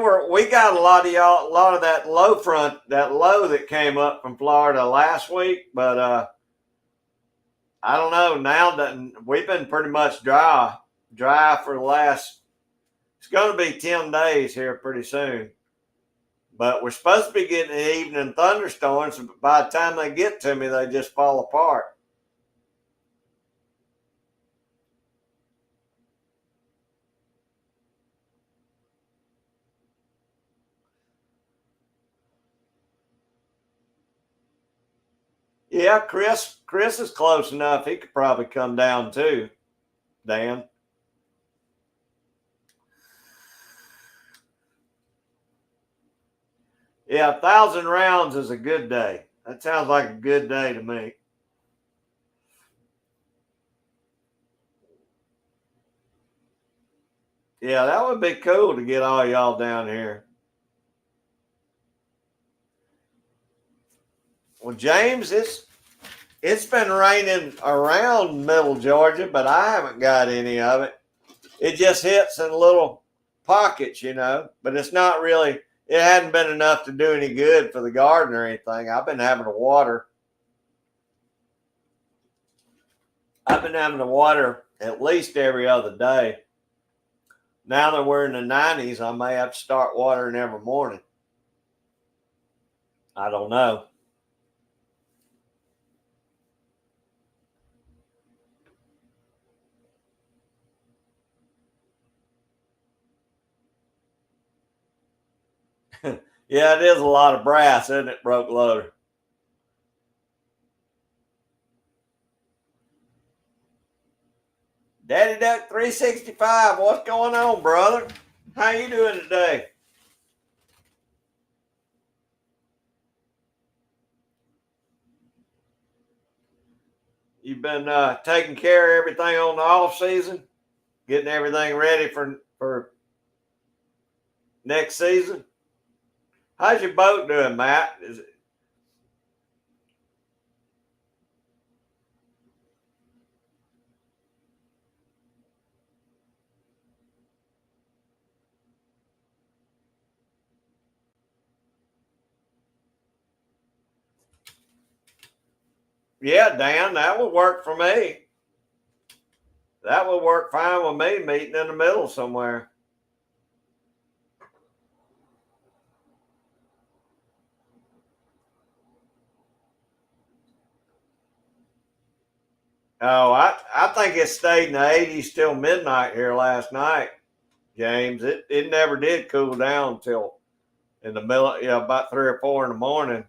got a lot of that low that came up from Florida last week, but I don't know. Now that we've been pretty much dry for the last. It's going to be 10 days here pretty soon, but we're supposed to be getting evening thunderstorms. But by the time they get to me, they just fall apart. Yeah, Chris is close enough. He could probably come down too, Dan. Yeah, 1,000 rounds is a good day. That sounds like a good day to me. Yeah, that would be cool to get all y'all down here. Well, James, it's been raining around Middle Georgia, but I haven't got any of it. It just hits in little pockets, but it's not really. It hadn't been enough to do any good for the garden or anything. I've been having to water. At least every other day. Now that we're in the 90s, I may have to start watering every morning. I don't know. Yeah, it is a lot of brass, isn't it, Broke Loader? Daddy Duck 365, what's going on, brother? How you doing today? You've been taking care of everything on the off season, getting everything ready for next season. How's your boat doing, Matt? Yeah, Dan, that would work for me. That would work fine with me, meeting in the middle somewhere. Oh, I think it stayed in the 80s till midnight here last night, James. It never did cool down until in the middle, about 3 or 4 in the morning.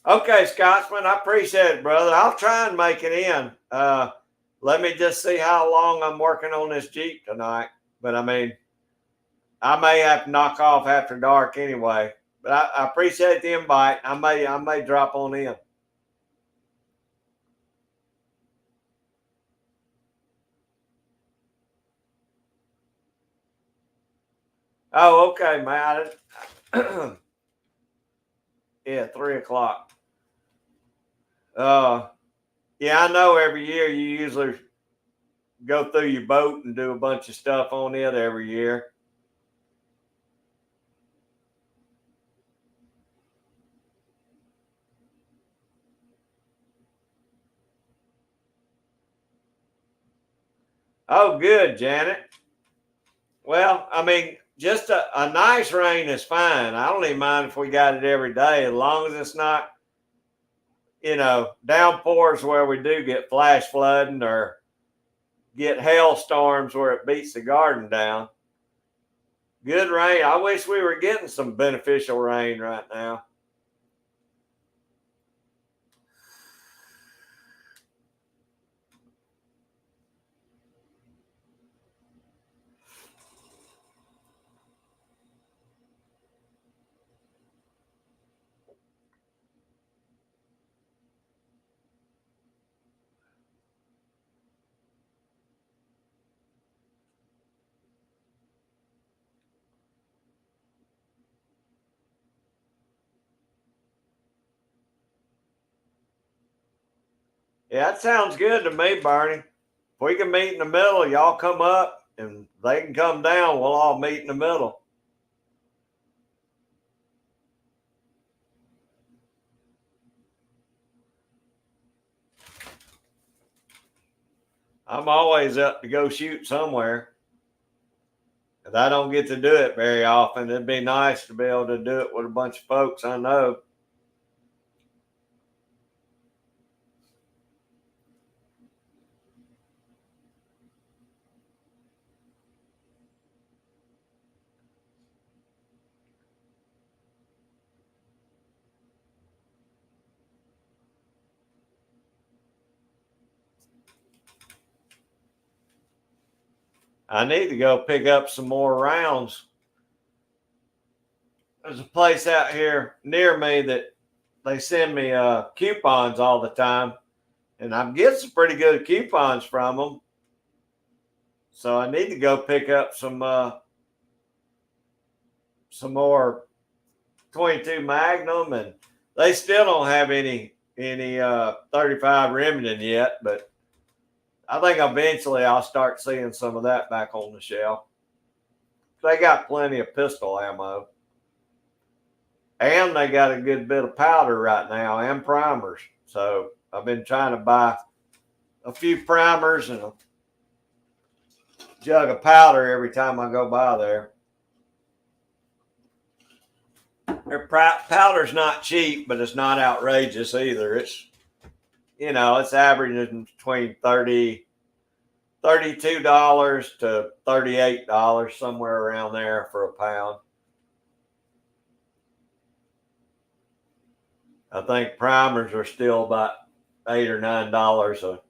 Okay, Scotsman, I appreciate it, brother. I'll try and make it in. Let me just see how long I'm working on this Jeep tonight. But I mean, I may have to knock off after dark anyway. But I appreciate the invite. I may drop on in. Oh, okay, Matt. Yeah, 3 o'clock. Uh, yeah, I know. Every year you usually go through your boat and do a bunch of stuff on it every year. Oh, good, Janet. Well, I mean, just a nice rain is fine. I don't even mind if we got it every day, as long as it's not, downpours where we do get flash flooding or get hailstorms where it beats the garden down. Good rain. I wish we were getting some beneficial rain right now. Yeah, that sounds good to me, Bernie. If we can meet in the middle, y'all come up and they can come down. We'll all meet in the middle. I'm always up to go shoot somewhere. If I don't get to do it very often, it'd be nice to be able to do it with a bunch of folks I know. I need to go pick up some more rounds. There's a place out here near me that they send me coupons all the time, and I'm getting some pretty good coupons from them. So I need to go pick up some more 22 Magnum, and they still don't have any 35 Remington yet, but I think eventually I'll start seeing some of that back on the shelf. They got plenty of pistol ammo. And they got a good bit of powder right now and primers. So I've been trying to buy a few primers and a jug of powder every time I go by there. Their powder's not cheap, but it's not outrageous either. It's, it's averaging between $32 to $38, somewhere around there for a pound. I think primers are still about $8 or $9 a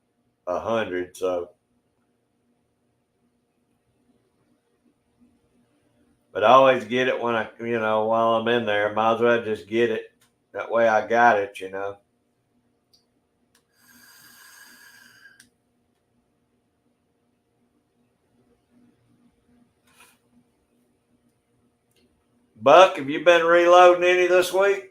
100. So, but I always get it when while I'm in there. Might as well just get it. That way I got it, Buck, have you been reloading any this week?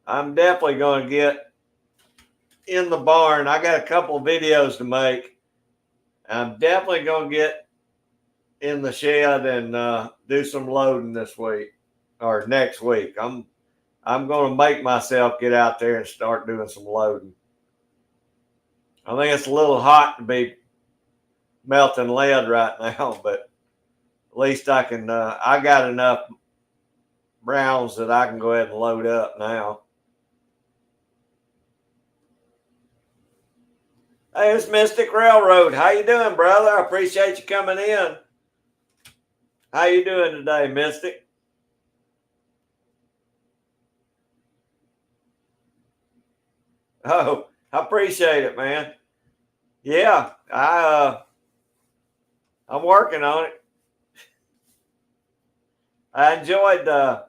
I'm definitely going to get in the barn. I got a couple of videos to make. I'm definitely going to get in the shed and do some loading this week or next week. I'm going to make myself get out there and start doing some loading. I think it's a little hot to be melting lead right now, but at least I can. I got enough rounds that I can go ahead and load up now. Hey, it's Mystic Railroad. How you doing, brother? I appreciate you coming in. How you doing today, Mystic? Oh, I appreciate it, man. Yeah, I'm working on it. I enjoyed the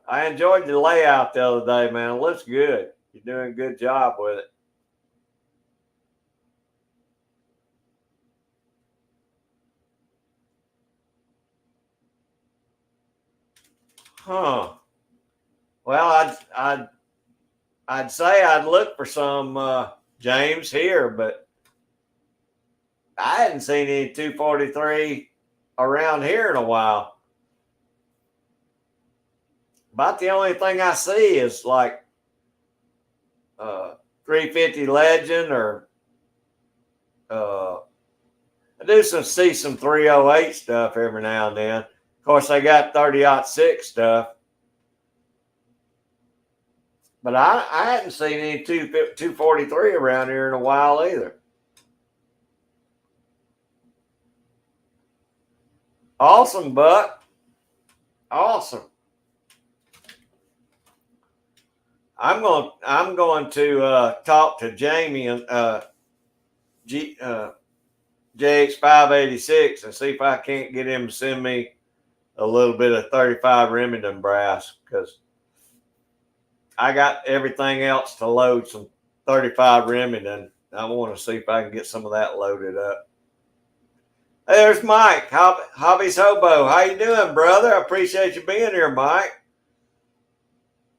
layout the other day, man. It looks good. You're doing a good job with it. Huh. Well, I'd say I'd look for some James here, but I hadn't seen any 243 around here in a while. About the only thing I see is like 350 Legend, or I do see some 308 stuff every now and then. Of course, they got 30-06 stuff. But I hadn't seen any 243 around here in a while either. Awesome, Buck. Awesome. I'm going to talk to Jamie and JX586 and see if I can't get him to send me a little bit of 35 Remington brass, because I got everything else to load some 35 Remington. I want to see if I can get some of that loaded up. Hey, there's Mike, Hobby's Hobo. How you doing, brother? I appreciate you being here, Mike.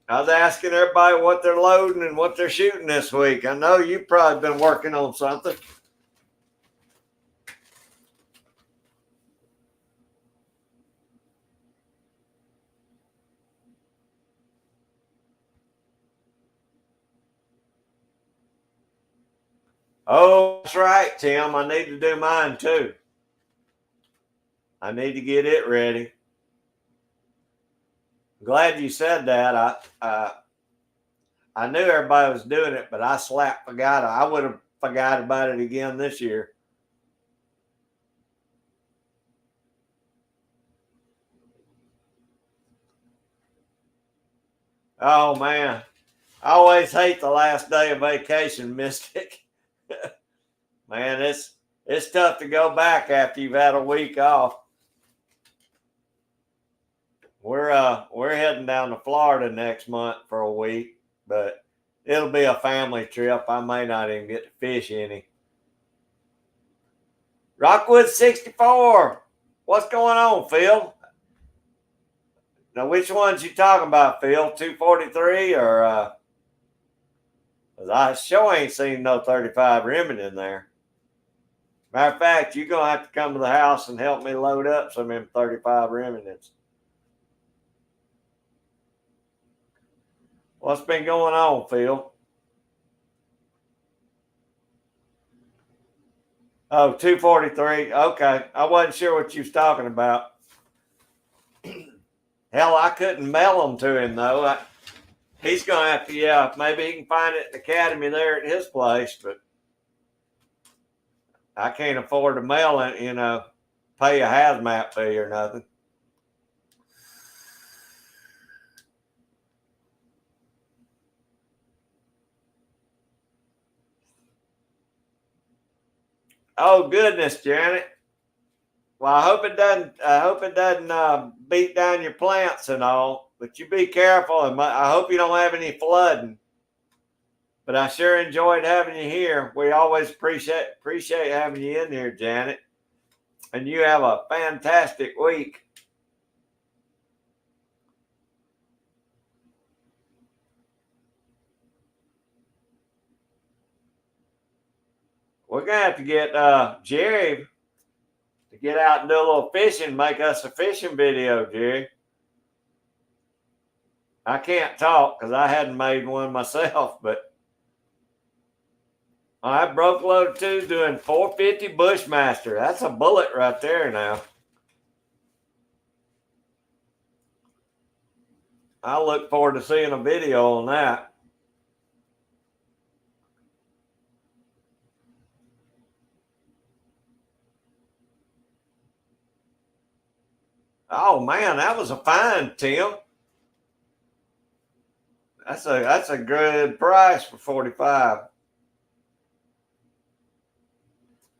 I was asking everybody what they're loading and what they're shooting this week. I know you've probably been working on something. Oh, that's right, Tim. I need to do mine too. I need to get it ready. Glad you said that. I knew everybody was doing it, but I forgot. I would have forgot about it again this year. Oh man, I always hate the last day of vacation, Mystic. Man, it's tough to go back after you've had a week off. We're heading down to Florida next month for a week, but it'll be a family trip. I may not even get to fish any. Rockwood 64. What's going on, Phil? Now, which ones you talking about, Phil? 243 or 'cause I sure ain't seen no 35 rimming in there. Matter of fact, you're gonna have to come to the house and help me load up some of them 35 remnants. What's been going on, Phil? Oh, 243. Okay. I wasn't sure what you was talking about. Hell, I couldn't mail them to him, though. He's going to have to, yeah, maybe he can find it at the academy there at his place, but I can't afford to mail it, pay a hazmat fee or nothing. Oh, goodness, Janet. Well, I hope it doesn't. Beat down your plants and all. But you be careful, and I hope you don't have any flooding. But I sure enjoyed having you here. We always appreciate having you in here, Janet. And you have a fantastic week. We're gonna have to get Jerry to get out and do a little fishing, make us a fishing video, Jerry. I can't talk because I hadn't made one myself, but I broke load 2 doing 450 Bushmaster. That's a bullet right there now. I look forward to seeing a video on that. Oh man, that was a fine, Tim. That's a good price for 45.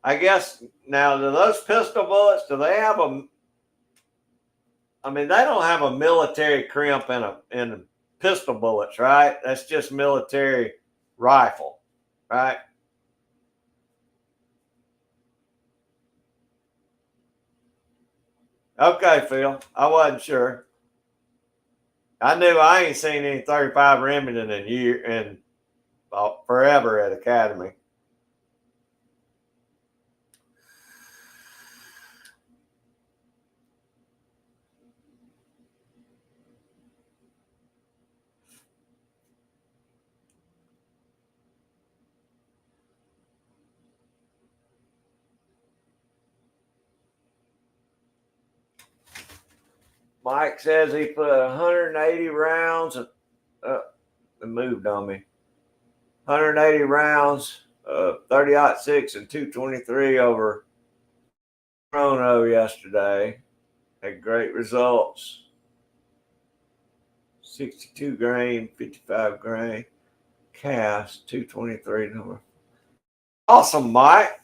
I guess now, do those pistol bullets, do they have they don't have a military crimp in pistol bullets, right? That's just military rifle, right? Okay, Phil. I wasn't sure. I knew I ain't seen any 35 Remington in forever at Academy. Mike says he put 180 rounds. It moved on me. 180 rounds, 30-06 and 223 over Chrono yesterday. Had great results. 62 grain, 55 grain, cast, 223 number. Awesome, Mike.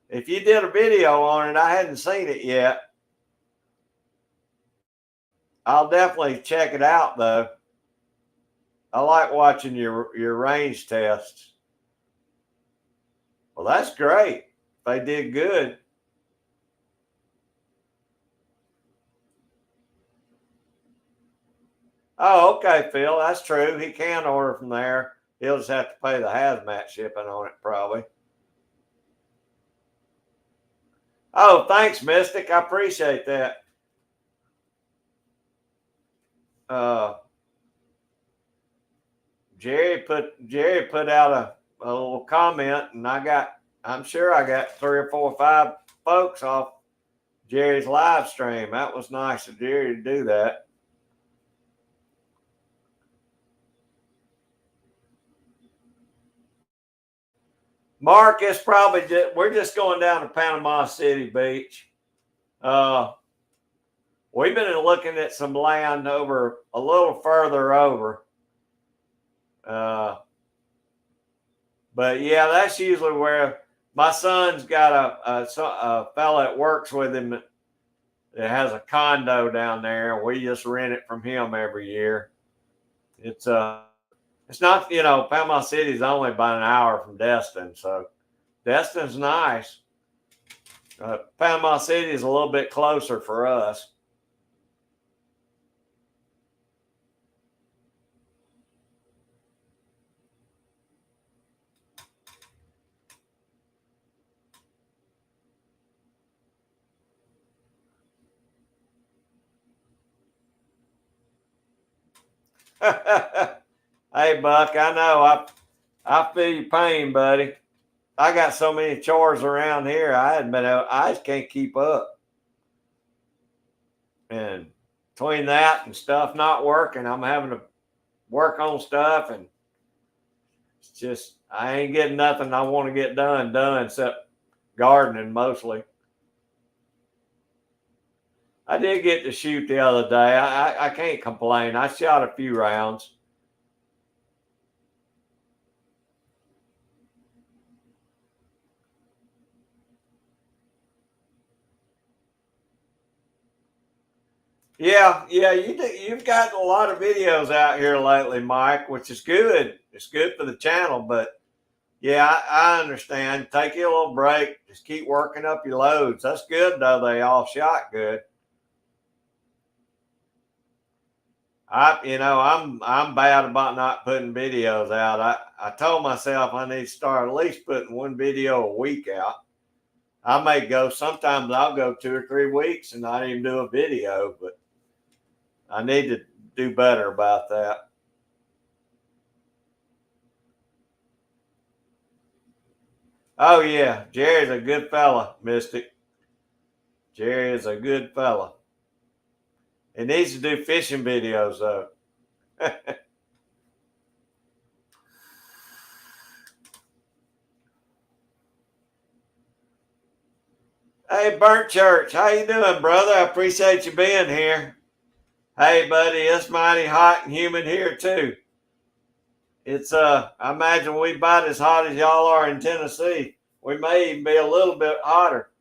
If you did a video on it, I hadn't seen it yet. I'll definitely check it out, though. I like watching your range tests. Well, that's great. They did good. Oh, okay, Phil. That's true. He can order from there. He'll just have to pay the hazmat shipping on it, probably. Oh, thanks, Mystic. I appreciate that. Jerry put out a little comment, and I'm sure I got 3 or 4 or 5 folks off Jerry's live stream. That was nice of Jerry to do that. Mark is we're just going down to Panama City Beach. we've been looking at some land over a little further over. But yeah, that's usually where my son's got a fella that works with him that has a condo down there, and we just rent it from him every year. It's not, Panama City's only about an hour from Destin, so Destin's nice. Panama City is a little bit closer for us. Hey, Buck, I know I feel your pain, buddy. I got so many chores around here. I just can't keep up. And between that and stuff not working, I'm having to work on stuff, and it's just I ain't getting nothing I want to get done except gardening mostly. I did get to shoot the other day. I can't complain. I shot a few rounds. Yeah, you've got a lot of videos out here lately, Mike, which is good. It's good for the channel, but yeah, I understand. Take you a little break. Just keep working up your loads. That's good though. They all shot good. I'm bad about not putting videos out. I told myself I need to start at least putting one video a week out. I may go, sometimes I'll go 2 or 3 weeks and not even do a video, but I need to do better about that. Oh yeah, Jerry's a good fella, Mystic. Jerry is a good fella. He needs to do fishing videos though. Hey, Burnt Church, how you doing, brother? I appreciate you being here. Hey, buddy, it's mighty hot and humid here too. It's I imagine we about as hot as y'all are in Tennessee. We may even be a little bit hotter,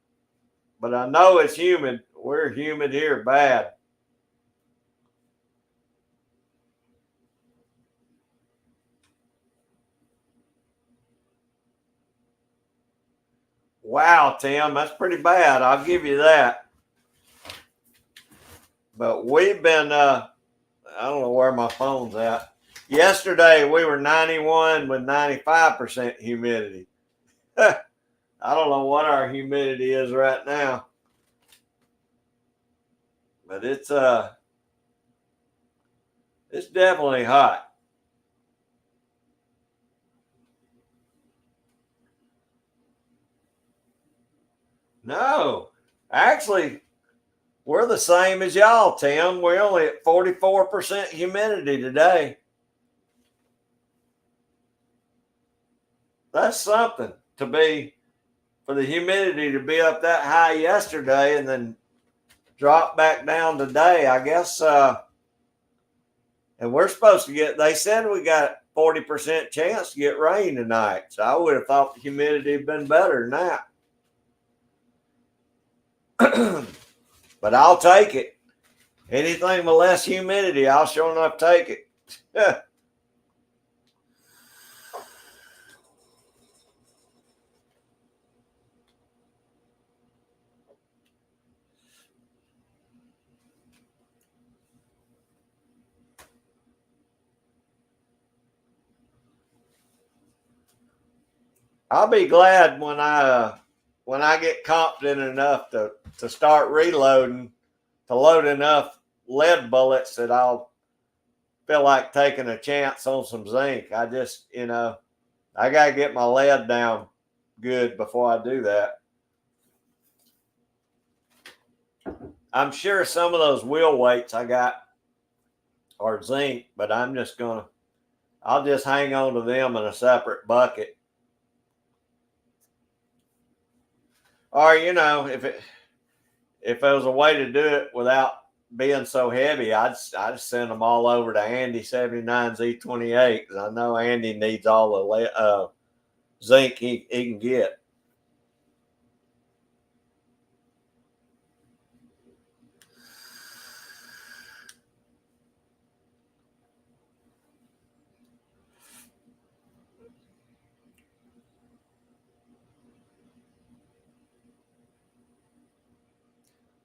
but I know it's humid. We're humid here bad. Wow, Tim, that's pretty bad. I'll give you that. But we've been I don't know where my phone's at. Yesterday we were 91 with 95% humidity. I don't know what our humidity is right now. But it's definitely hot. No. Actually, we're the same as y'all, Tim. We're only at 44% humidity today. That's something to be, for the humidity to be up that high yesterday and then drop back down today. I guess, and we're supposed to get, they said we got 40% chance to get rain tonight. So I would have thought the humidity had been better than that. But I'll take it. Anything with less humidity, I'll sure enough take it. I'll be glad when I get confident enough to start reloading, to load enough lead bullets that I'll feel like taking a chance on some zinc. I just, I got to get my lead down good before I do that. I'm sure some of those wheel weights I got are zinc, but I'll just hang on to them in a separate bucket. Or, if there was a way to do it without being so heavy, I'd send them all over to Andy 79Z28 because I know Andy needs all the zinc he can get.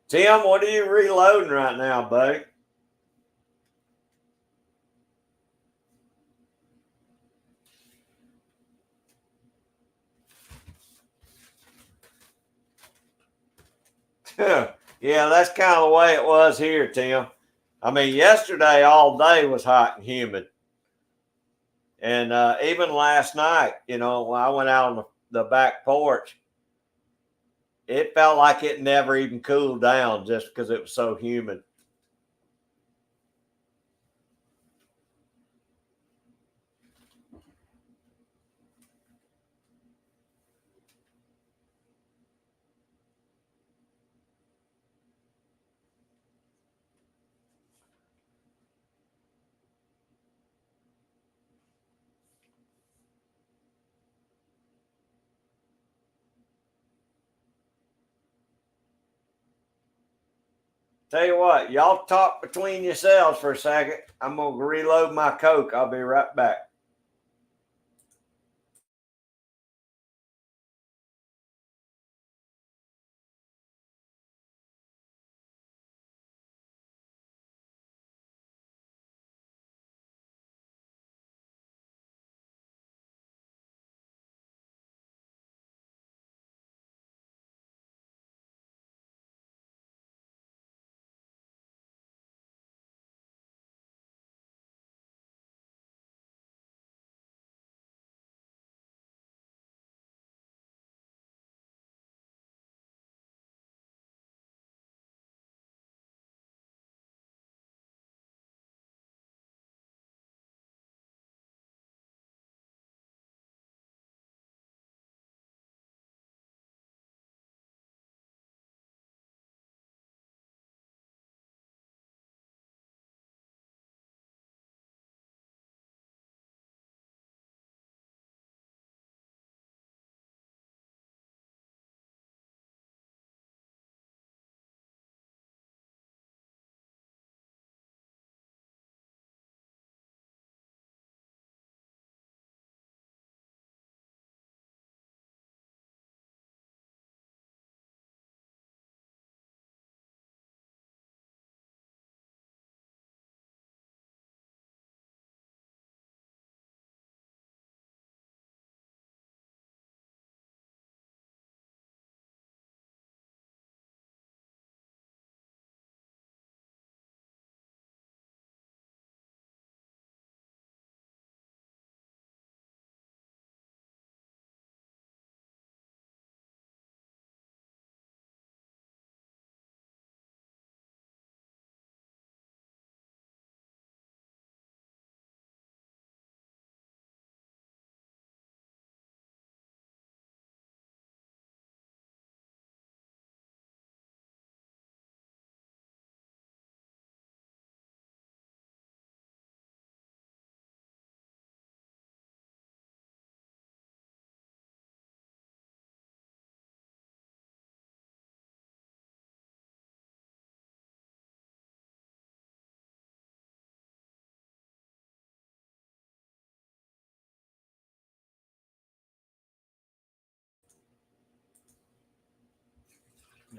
Tim, what are you reloading right now, buddy? Yeah, that's kind of the way it was here, Tim. I mean, yesterday all day was hot and humid. And even last night, when I went out on the back porch, it felt like it never even cooled down just because it was so humid. Tell you what, y'all talk between yourselves for a second. I'm going to reload my Coke. I'll be right back.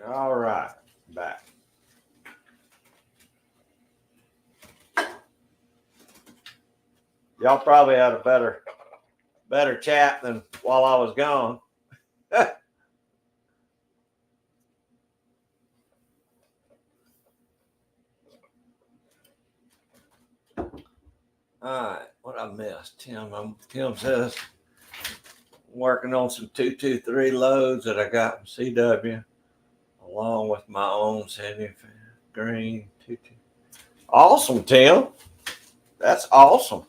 All right, back. Y'all probably had a better chat than while I was gone. All right, what I missed, Tim says working on some 223 loads that I got from CW, along with my own 75 green 22. Awesome, Tim. That's awesome.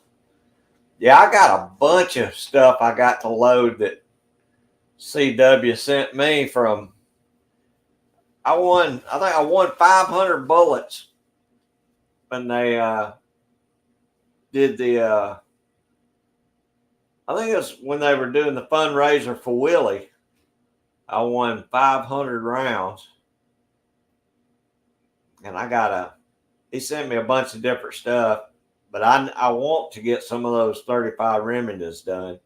Yeah, I got a bunch of stuff I got to load that CW sent me from. I think I won 500 bullets when they did the I think it was when they were doing the fundraiser for Willie. I won 500 rounds, and he sent me a bunch of different stuff, but I want to get some of those 35 remedies done.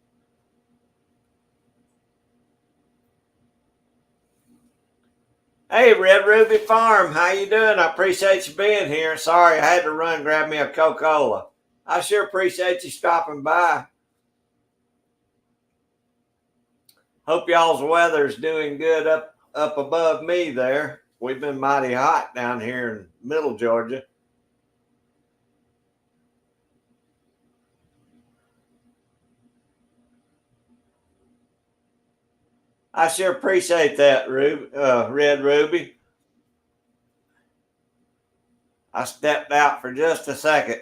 Hey, Red Ruby Farm, how you doing? I appreciate you being here. Sorry, I had to run grab me a Coca-Cola. I sure appreciate you stopping by. Hope y'all's weather's doing good up above me there. We've been mighty hot down here in middle Georgia. I sure appreciate that, Red Ruby. I stepped out for just a second.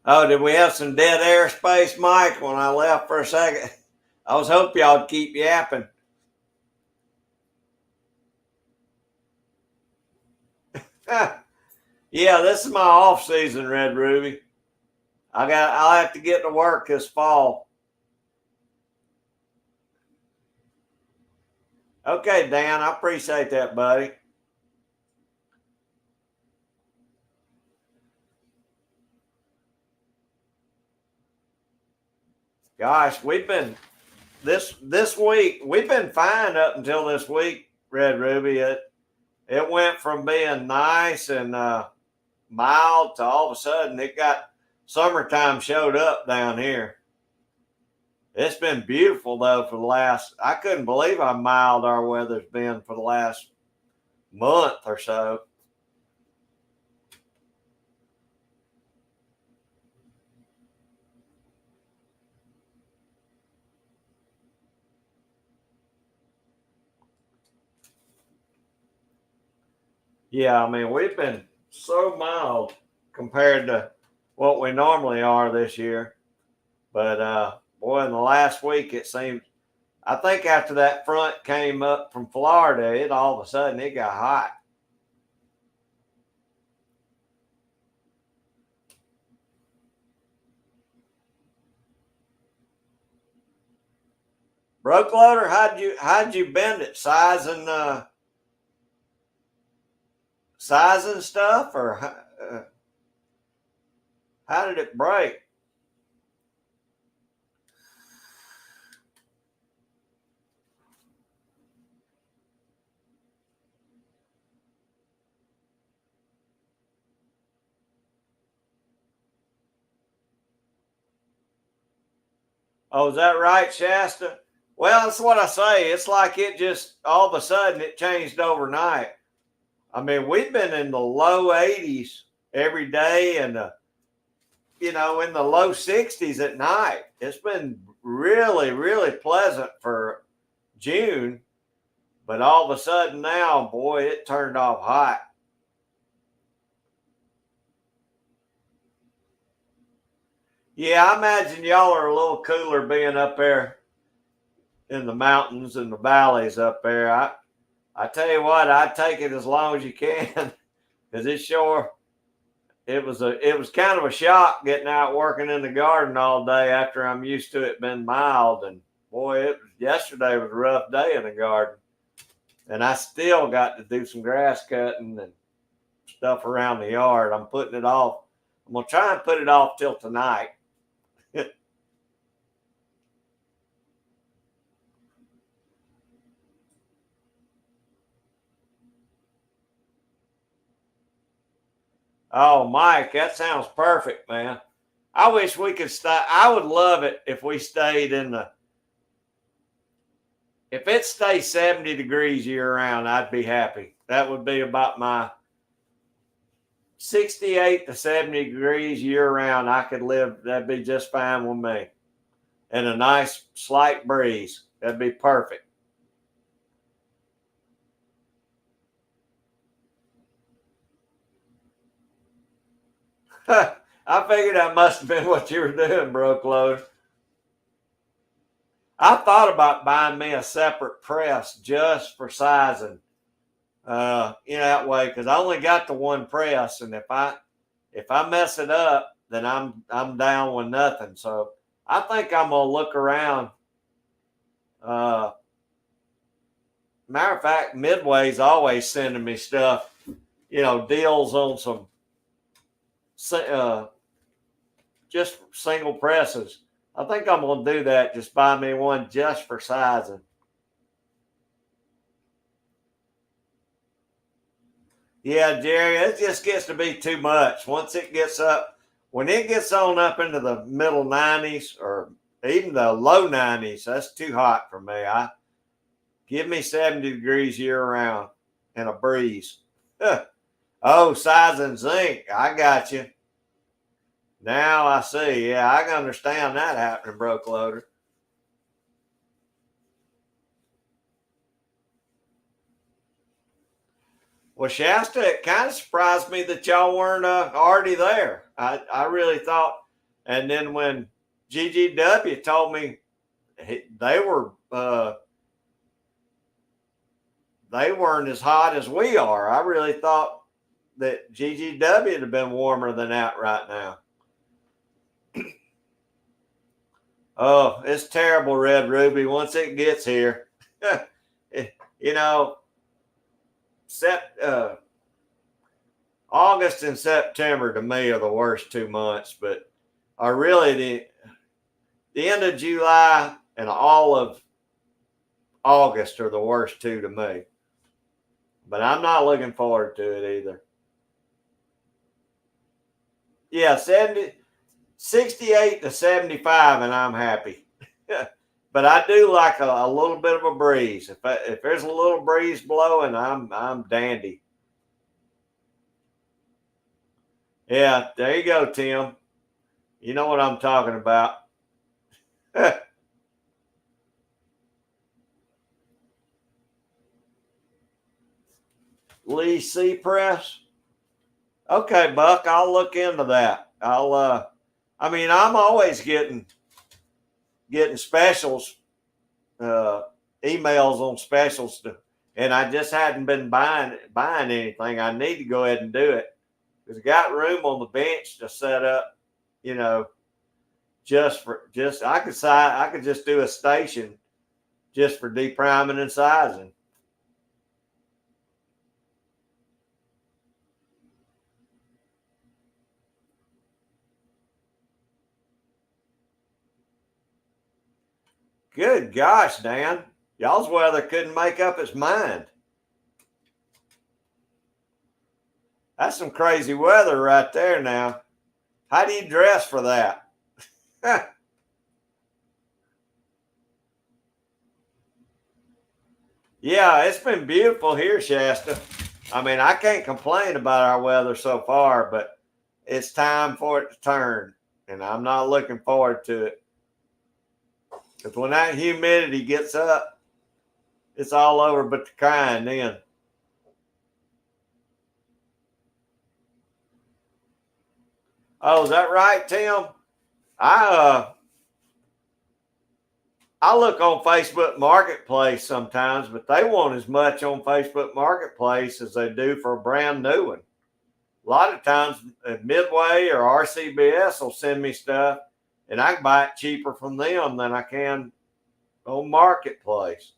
Oh, did we have some dead airspace, Mike, when I left for a second? I was hoping y'all would keep yapping. Yeah, this is my off season, Red Ruby. I'll have to get to work this fall. Okay, Dan, I appreciate that, buddy. Gosh, we've been this week. We've been fine up until this week, Red Ruby. It went from being nice and mild to all of a sudden it got summertime showed up down here. It's been beautiful though for the last. I couldn't believe how mild our weather's been for the last month or so. Yeah, I mean, we've been so mild compared to what we normally are this year. But boy, in the last week, it seemed, I think after that front came up from Florida, it all of a sudden it got hot. Broke loader, how'd you bend it? Sizing stuff, or how did it break? Oh, is that right, Shasta? Well, that's what I say. It's like it just all of a sudden it changed overnight. I mean, we've been in the low 80s every day and in the low 60s at night. It's been really, really pleasant for June, but all of a sudden now, boy, it turned off hot. Yeah, I imagine y'all are a little cooler being up there in the mountains and the valleys up there. I tell you what, I take it as long as you can because it was kind of a shock getting out working in the garden all day after I'm used to it being mild. And boy, yesterday was a rough day in the garden, and I still got to do some grass cutting and stuff around the yard. I'm putting it off. I'm gonna try and put it off till tonight. Oh, Mike, that sounds perfect, man. I wish we could stay. I would love it if we stayed if it stays 70 degrees year round, I'd be happy. That would be about my 68 to 70 degrees year round. I could live. That'd be just fine with me. And a nice slight breeze. That'd be perfect. I figured that must have been what you were doing, Broke Load. I thought about buying me a separate press just for sizing. That way, because I only got the one press, and if I mess it up, then I'm down with nothing. So I think I'm gonna look around. Uh, Matter of fact, Midway's always sending me stuff, deals on some uh, just single presses. I think I'm gonna do that. Just buy me one just for sizing. Yeah, Jerry, it just gets to be too much. When it gets on up into the middle 90s or even the low 90s, that's too hot for me. I give me 70 degrees year round and a breeze. Oh, sizing zinc. I got you. Now I see. Yeah, I can understand that happening, broke loader. Well, Shasta, it kind of surprised me that y'all weren't already there. I really thought, and then when GGW told me they weren't as hot as we are, I really thought that GGW would have been warmer than that right now. Oh, it's terrible, Red Ruby. Once it gets here, you know, August and September to me are the worst 2 months, but are really the end of July and all of August are the worst two to me. But I'm not looking forward to it either. Yeah, 68 to 75, and I'm happy. But I do like a little bit of a breeze. If there's a little breeze blowing, I'm dandy. Yeah, there you go, Tim. You know what I'm talking about. Lee C Press. Okay, Buck, I'll look into that. I'm always getting specials, emails on specials, and I just hadn't been buying anything. I need to go ahead and do it because I got room on the bench to set up. I could just do a station just for depriming and sizing. Good gosh, Dan. Y'all's weather couldn't make up its mind. That's some crazy weather right there now. How do you dress for that? Yeah, it's been beautiful here, Shasta. I can't complain about our weather so far, but it's time for it to turn, and I'm not looking forward to it. Because when that humidity gets up, it's all over but the crying then. Oh, is that right, Tim? I I look on Facebook Marketplace sometimes, but they want as much on Facebook Marketplace as they do for a brand new one. A lot of times, Midway or RCBS will send me stuff, and I can buy it cheaper from them than I can on Marketplace.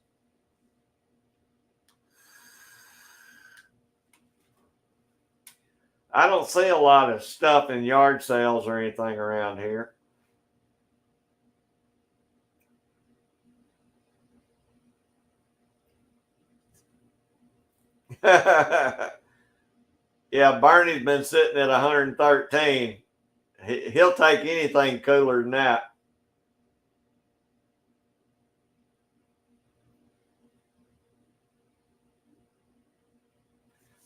I don't see a lot of stuff in yard sales or anything around here. Yeah, Bernie's been sitting at 113. He'll take anything cooler than that.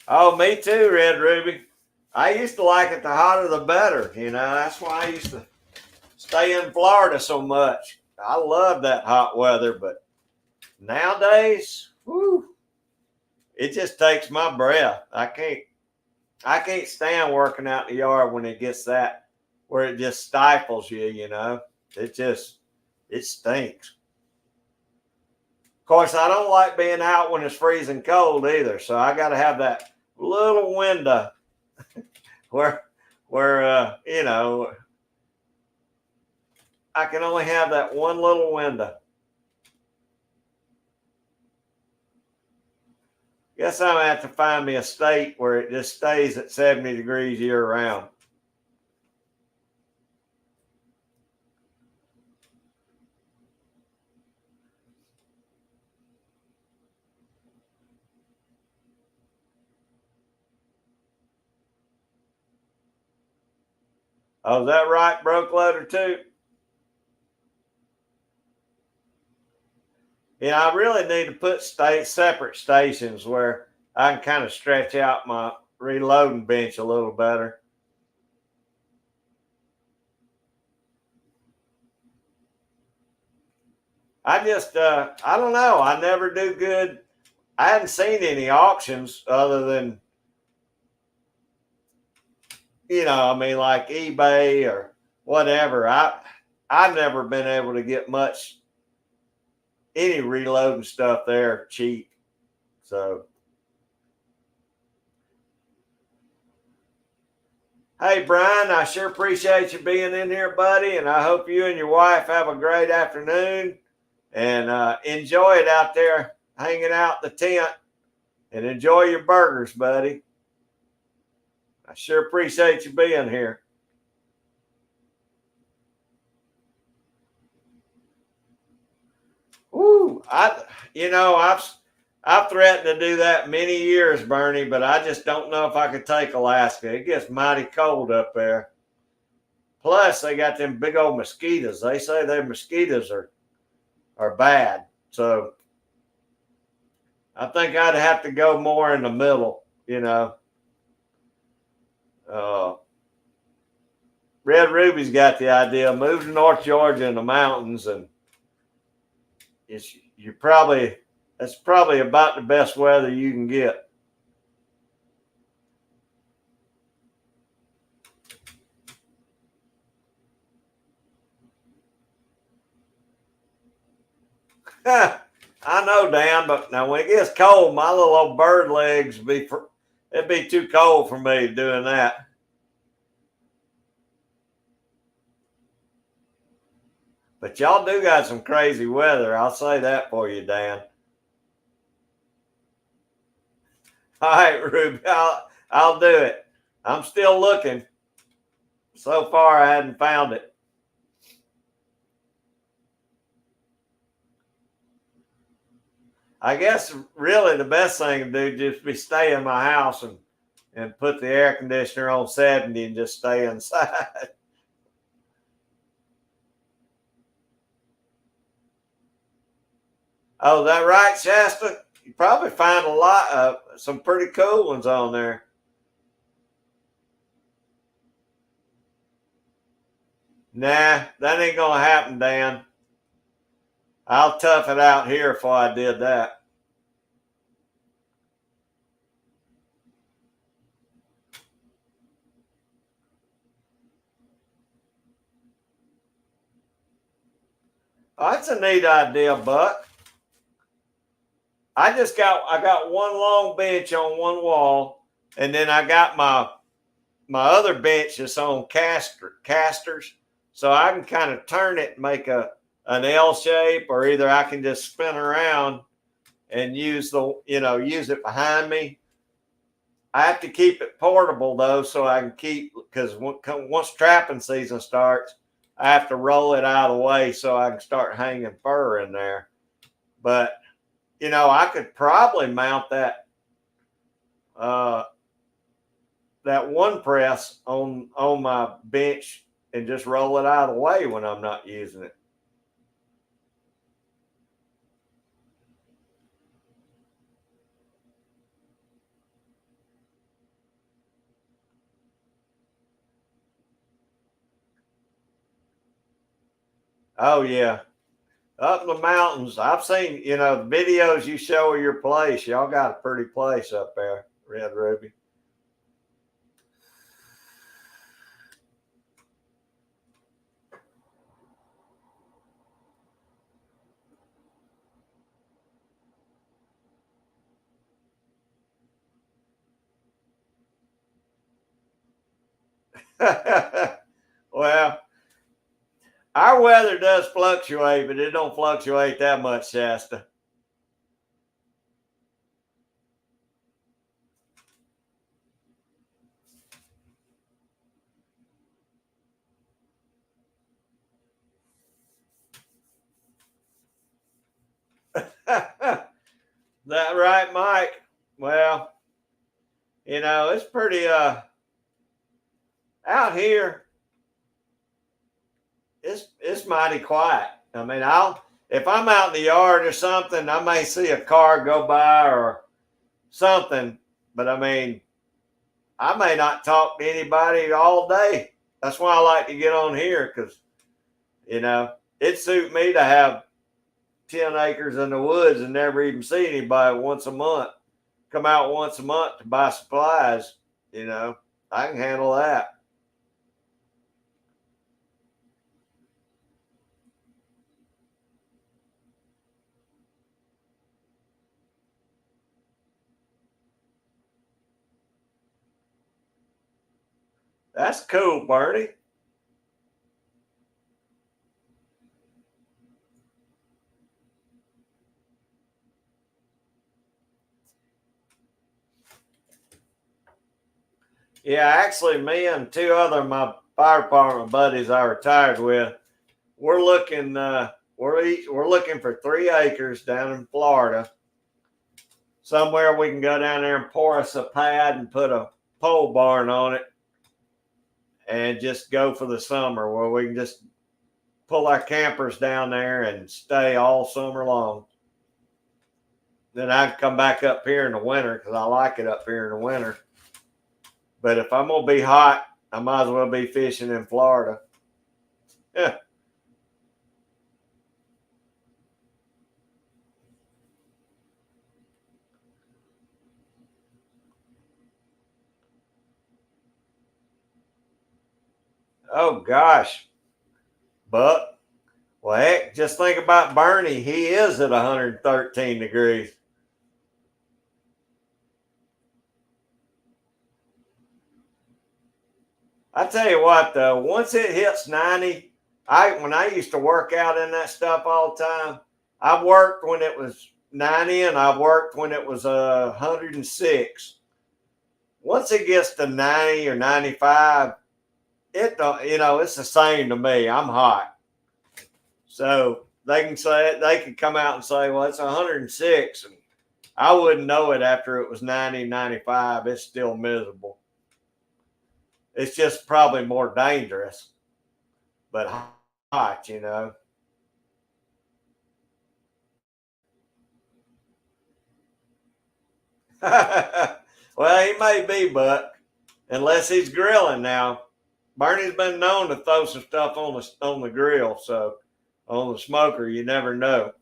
Oh, me too, Red Ruby. I used to like it the hotter the better. That's why I used to stay in Florida so much. I love that hot weather, but nowadays, whew, it just takes my breath. I can't stand working out in the yard when it gets that where it just stifles you. It stinks. Of course, I don't like being out when it's freezing cold either, so I got to have that little window where you know, I can only have that one little window. Guess I'm gonna have to find me a state where it just stays at 70 degrees year round. Oh, is that right, broke loader too? Yeah, I really need to put separate stations where I can kind of stretch out my reloading bench a little better. I don't know. I never do good. I haven't seen any auctions other than, I mean, like eBay or whatever. I've never been able to get any reloading stuff there cheap. So, hey, Brian, I sure appreciate you being in here, buddy. And I hope you and your wife have a great afternoon and enjoy it out there hanging out in the tent and enjoy your burgers, buddy. I sure appreciate you being here. Woo! I've threatened to do that many years, Bernie, but I just don't know if I could take Alaska. It gets mighty cold up there. Plus, they got them big old mosquitoes. They say their mosquitoes are bad. So I think I'd have to go more in the middle. Red Ruby's got the idea. Move to North Georgia in the mountains, and that's probably about the best weather you can get. I know, Dan, but now when it gets cold, my little old bird legs it'd be too cold for me doing that. But y'all do got some crazy weather. I'll say that for you, Dan. All right, Ruby, I'll do it. I'm still looking. So far, I hadn't found it. I guess really the best thing to do just be stay in my house and put the air conditioner on 70 and just stay inside. Oh, is that right, Shasta? You probably find a lot of some pretty cool ones on there. Nah, that ain't gonna happen, Dan. I'll tough it out here if I did that. Oh, that's a neat idea, Buck. I got one long bench on one wall, and then I got my other bench is on casters, so I can kind of turn it and make an L shape, or either I can just spin around and use it behind me. I have to keep it portable though, so I can keep because once trapping season starts, I have to roll it out of the way so I can start hanging fur in there. But I could probably mount uh, that one press on my bench and just roll it out of the way when I'm not using it. Oh yeah, up in the mountains. I've seen the videos you show of your place. Y'all got a pretty place up there, Red Ruby. Well, our weather does fluctuate, but it don't fluctuate that much, Shasta. That right, Mike? Well, it's pretty out here. It's mighty quiet. I mean, if I'm out in the yard or something, I may see a car go by or something, but I mean, I may not talk to anybody all day. That's why I like to get on here because it suit me to have 10 acres in the woods and never even see anybody once a month. Come out once a month to buy supplies. I can handle that. That's cool, Bernie. Yeah, actually, me and two other of my fire department buddies I retired with, we're looking we're looking for 3 acres down in Florida. Somewhere we can go down there and pour us a pad and put a pole barn on it and just go for the summer where we can just pull our campers down there and stay all summer long. Then I can come back up here in the winter because I like it up here in the winter. But if I'm going to be hot, I might as well be fishing in Florida. Yeah. Oh, gosh. But, well, heck, just think about Bernie. He is at 113 degrees. I tell you what, though, once it hits 90, when I used to work out in that stuff all the time, I worked when it was 90 and I worked when it was 106. Once it gets to 90 or 95, it don't, it's the same to me. I'm hot. So they can come out and say, well, it's 106. And I wouldn't know it after it was 90, 95. It's still miserable. It's just probably more dangerous, but hot. Well, he may be, Buck, unless he's grilling now. Bernie's been known to throw some stuff on the grill, so on the smoker, you never know.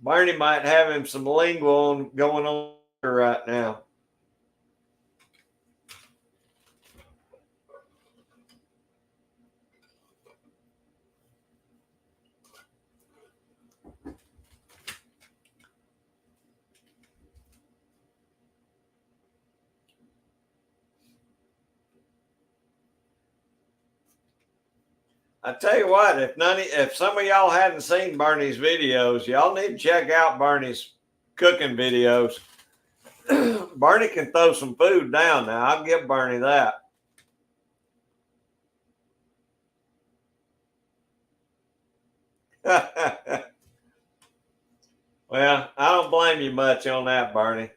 Bernie might have him some lingo going on right now. I tell you what, if some of y'all hadn't seen Bernie's videos, y'all need to check out Bernie's cooking videos. Bernie can throw some food down now. I'll give Bernie that. Well, I don't blame you much on that, Bernie.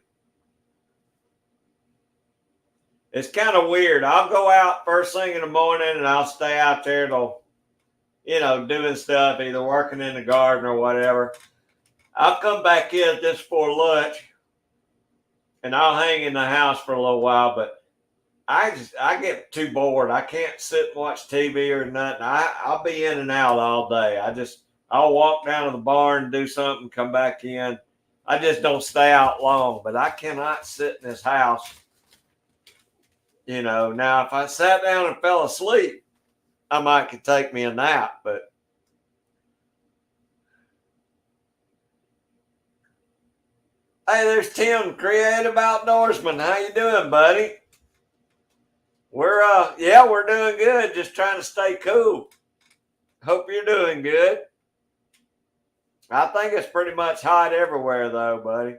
It's kind of weird. I'll go out first thing in the morning and I'll stay out there till, doing stuff, either working in the garden or whatever. I'll come back in just for lunch and I'll hang in the house for a little while, but I get too bored. I can't sit and watch TV or nothing. I'll be in and out all day. I'll walk down to the barn, do something, come back in. I just don't stay out long, but I cannot sit in this house. Now if I sat down and fell asleep, I might could take me a nap, but Hey, there's Tim, Creative Outdoorsman. How you doing, buddy? We're doing good. Just trying to stay cool. Hope you're doing good. I think it's pretty much hot everywhere, though, buddy.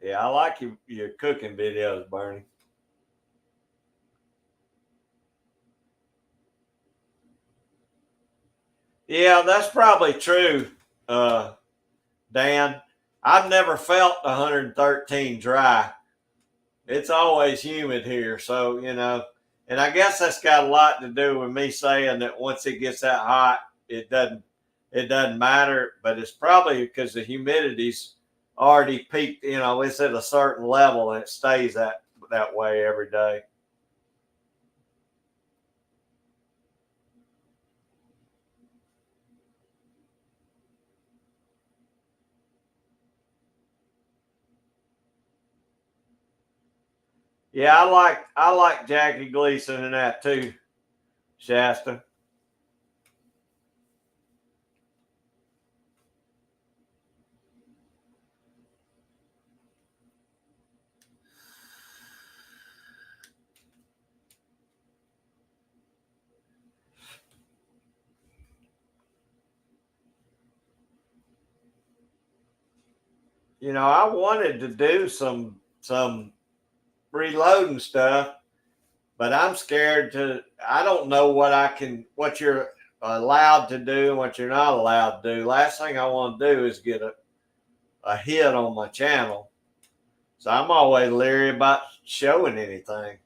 Yeah, I like your cooking videos, Bernie. Yeah, that's probably true, uh, Dan. I've never felt 113 dry. It's always humid here, so and I guess that's got a lot to do with me saying that once it gets that hot, it doesn't it doesn't matter. But it's probably because the humidity's already peaked. It's at a certain level and it stays that way every day. Yeah, I like Jackie Gleason and that too, Shasta. I wanted to do some reloading stuff, but I'm scared to. I don't know what you're allowed to do and what you're not allowed to do. Last thing I want to do is get a hit on my channel, so I'm always leery about showing anything.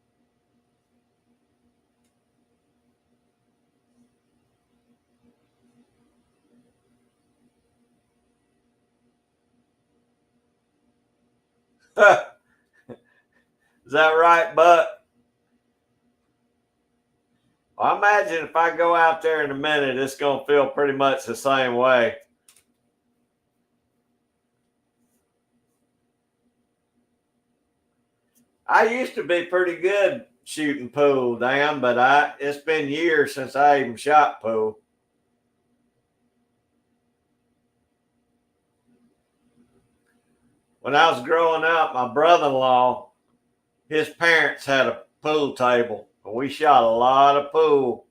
Is that right, Buck? I imagine if I go out there in a minute, it's gonna feel pretty much the same way. I used to be pretty good shooting pool, damn, but it's been years since I even shot pool. When I was growing up, my brother-in-law, his parents had a pool table, and we shot a lot of pool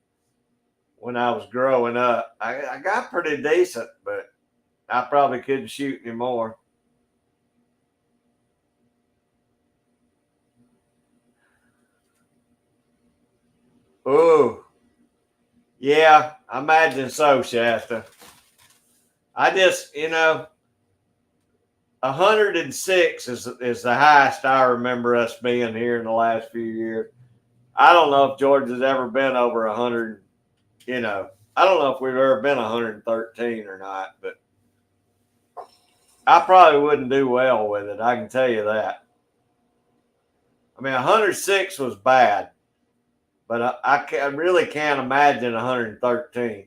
when I was growing up. I got pretty decent, but I probably couldn't shoot anymore. Ooh, yeah, I imagine so, Shasta. I just, 106 is the highest I remember us being here in the last few years. I don't know if George has ever been over 100. I don't know if we've ever been 113 or not, but I probably wouldn't do well with it. I can tell you that. I mean, 106 was bad, but I really can't imagine 113.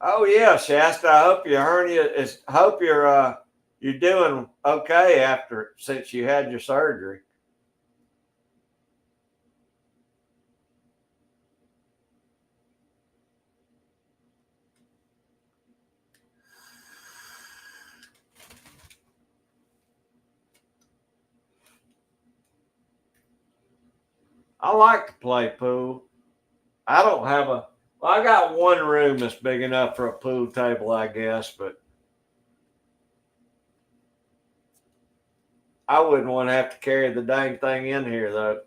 Oh yeah, Shasta. I hope your hernia is. Hope you're doing okay after since you had your surgery. I like to play pool. I don't have a. Well, I got one room that's big enough for a pool table, I guess, but I wouldn't want to have to carry the dang thing in here though.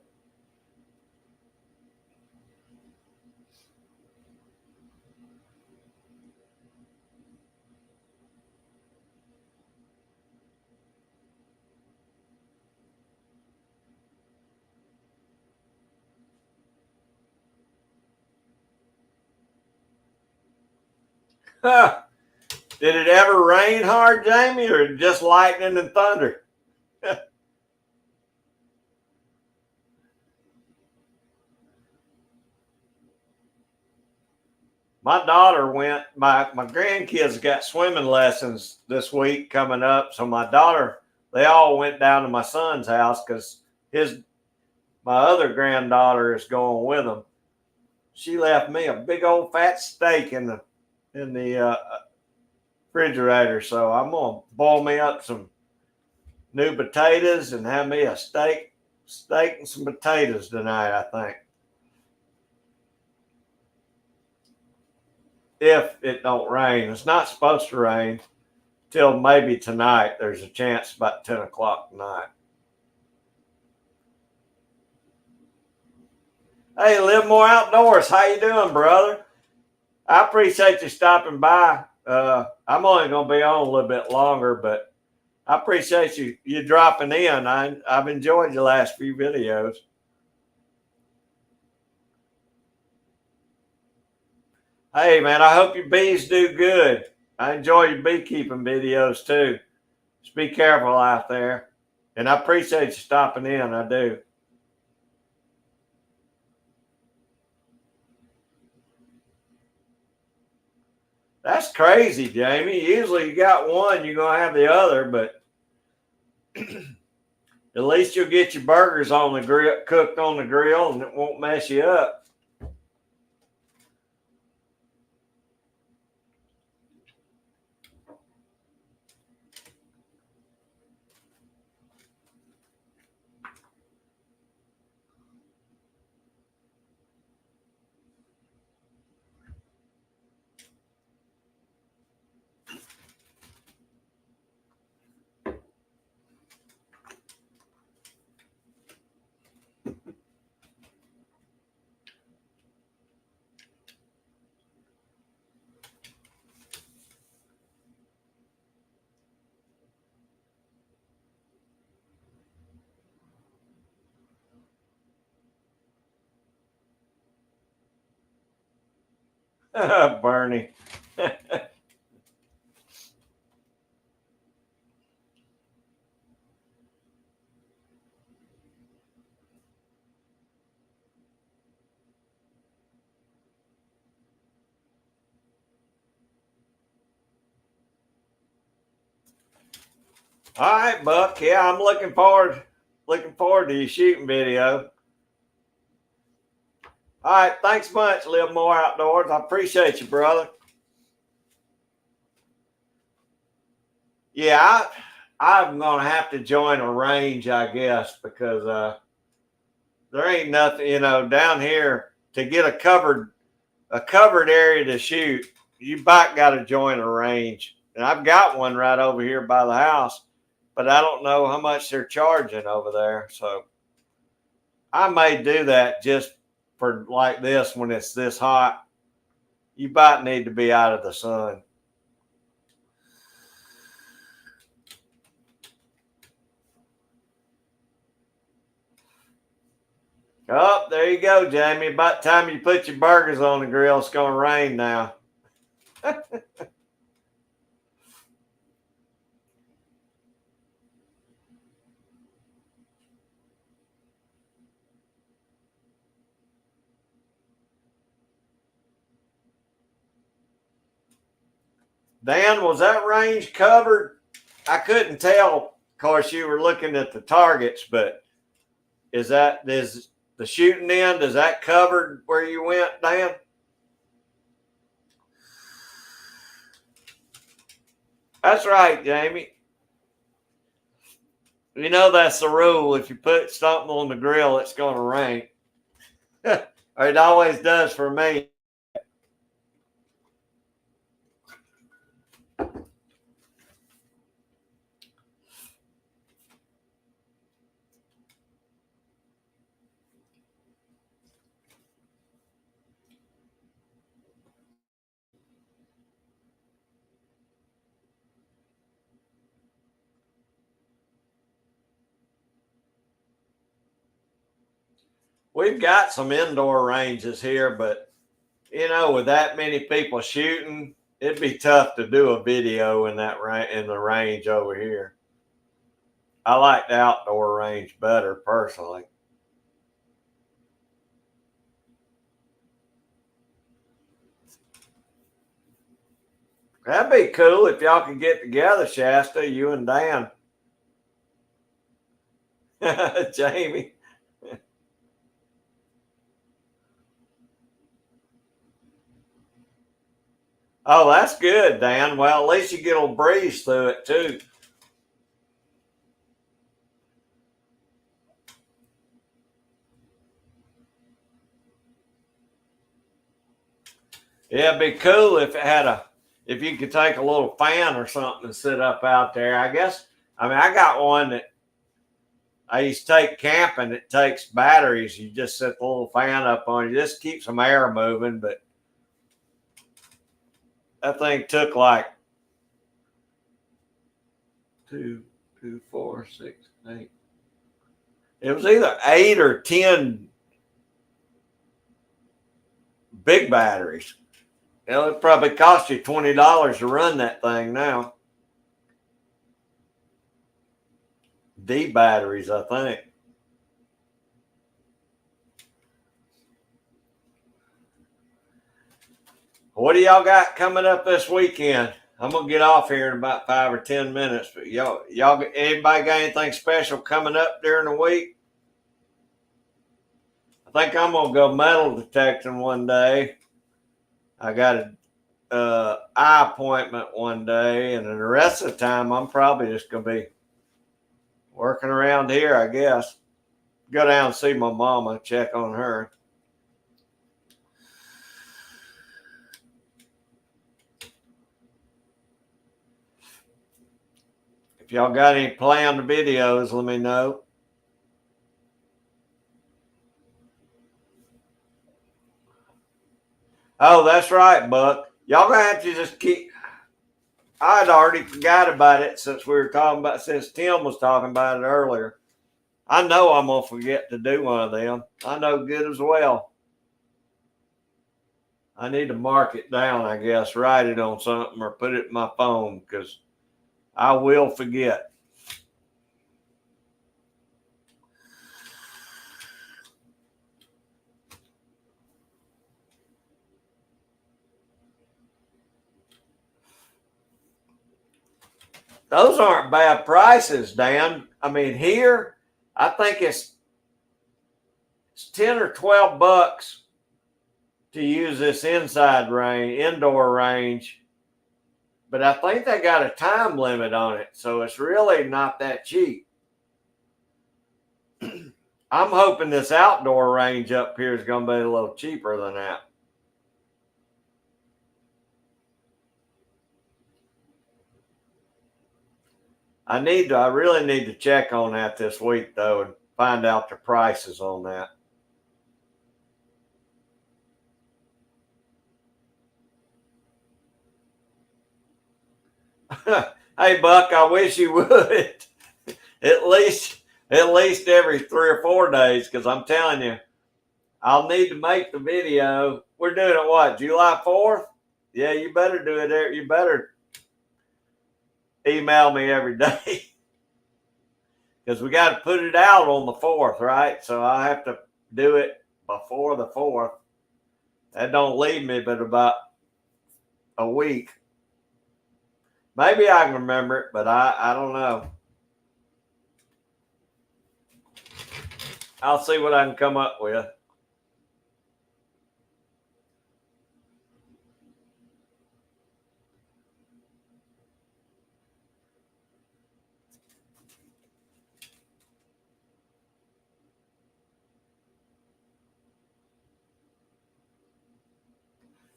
Huh. Did it ever rain hard, Jamie, or just lightning and thunder? My daughter went, my grandkids got swimming lessons this week coming up. So my daughter, they all went down to my son's house because my other granddaughter is going with them. She left me a big old fat steak in the refrigerator. So I'm gonna boil me up some new potatoes and have me a steak and some potatoes tonight, I think. If it don't rain. It's not supposed to rain till maybe tonight. There's a chance about 10 o'clock tonight. Hey, Live More Outdoors. How you doing, brother? I appreciate you stopping by. I'm only going to be on a little bit longer, but I appreciate you dropping in. I've enjoyed your last few videos. Hey, man, I hope your bees do good. I enjoy your beekeeping videos too. Just be careful out there. And I appreciate you stopping in. I do. That's crazy, Jamie. Usually you got one, you're going to have the other, but at least you'll get your burgers on the grill, cooked on the grill, and it won't mess you up. Bernie. All right, Buck. Yeah, I'm looking forward to your shooting video. All right, thanks much, Live More Outdoors. I appreciate you, brother. Yeah, I'm gonna have to join a range, I guess, because there ain't nothing, down here to get a covered area to shoot. You about got to join a range, and I've got one right over here by the house, but I don't know how much they're charging over there. So I may do that just for like this when it's this hot. You about need to be out of the sun. Oh, there you go, Jamie. About time you put your burgers on the grill. It's going to rain now. Dan, was that range covered? I couldn't tell. Of course, you were looking at the targets, but is the shooting end? Is that covered where you went, Dan? That's right, Jamie. You know that's the rule. If you put something on the grill, it's going to rain. Or it always does for me. We've got some indoor ranges here, but with that many people shooting, it'd be tough to do a video in the range over here. I like the outdoor range better personally. That'd be cool if y'all could get together, Shasta, you and Dan. Jamie. Oh, that's good, Dan. Well, at least you get a breeze through it too. Yeah, it'd be cool if it had if you could take a little fan or something and sit up out there. I guess, I mean, I got one that I used to take camping. It takes batteries. You just set the little fan up on it. Just keeps some air moving, but that thing took like 2, 2, 4, 6, 8. It was either 8 or 10 big batteries. It probably cost you $20 to run that thing now. D batteries, I think. What do y'all got coming up this weekend? I'm gonna get off here in about 5 or 10 minutes. But anybody got anything special coming up during the week? I think I'm gonna go metal detecting one day. I got a eye appointment one day, and then the rest of the time I'm probably just gonna be working around here, I guess. Go down and see my mama, check on her. If y'all got any planned videos, let me know. Oh, that's right, Buck. Y'all gonna have to just keep. I'd already forgot about it since Tim was talking about it earlier. I know I'm gonna forget to do one of them. I know good as well. I need to mark it down, I guess, write it on something or put it in my phone because I will forget. Those aren't bad prices, Dan. I mean, here, I think it's 10 or 12 bucks to use this indoor range. But I think they got a time limit on it, so it's really not that cheap. I'm hoping this outdoor range up here is going to be a little cheaper than that. I really need to check on that this week though and find out the prices on that. Hey Buck, I wish you would. at least every 3 or 4 days, because I'm telling you, I'll need to make the video. We're doing it what, July 4th? Yeah, you better do it there. You better email me every day. Because we got to put it out on the 4th, right? So I have to do it before the 4th. That don't leave me but about a week. Maybe I can remember it, but I don't know. I'll see what I can come up with.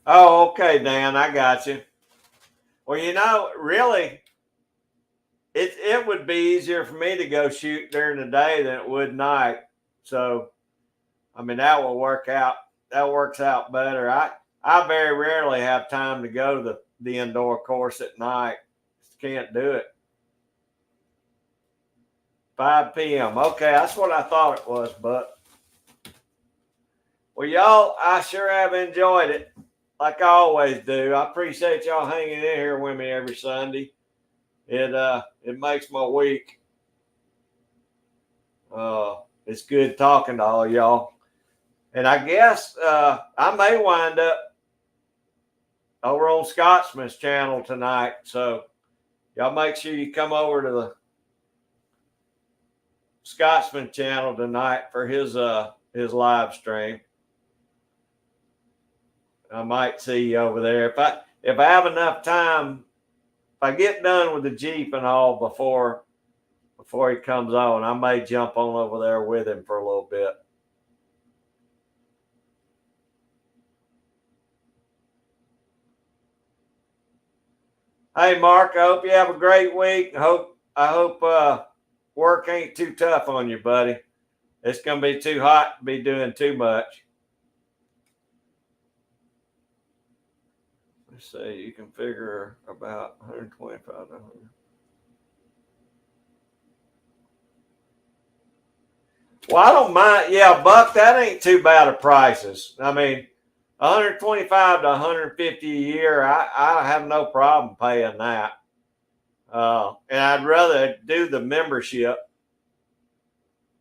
Oh, okay, Dan, I got you. Well, really, it would be easier for me to go shoot during the day than it would night. So, I mean, that will work out. That works out better. I very rarely have time to go to the indoor course at night. Just can't do it. 5 p.m. Okay, that's what I thought it was, but well, y'all, I sure have enjoyed it. Like I always do. I appreciate y'all hanging in here with me every Sunday. It makes my week. It's good talking to all y'all. And I guess I may wind up over on Scotsman's channel tonight. So y'all make sure you come over to the Scotsman channel tonight for his live stream. I might see you over there. If I have enough time, if I get done with the Jeep and all before he comes on, I may jump on over there with him for a little bit. Hey, Mark, I hope you have a great week. I hope work ain't too tough on you, buddy. It's going to be too hot to be doing too much. Let's see, you can figure about 125 to 100. Well, I don't mind. Yeah, Buck, that ain't too bad of prices. I mean, 125 to 150 a year, I have no problem paying that. And I'd rather do the membership.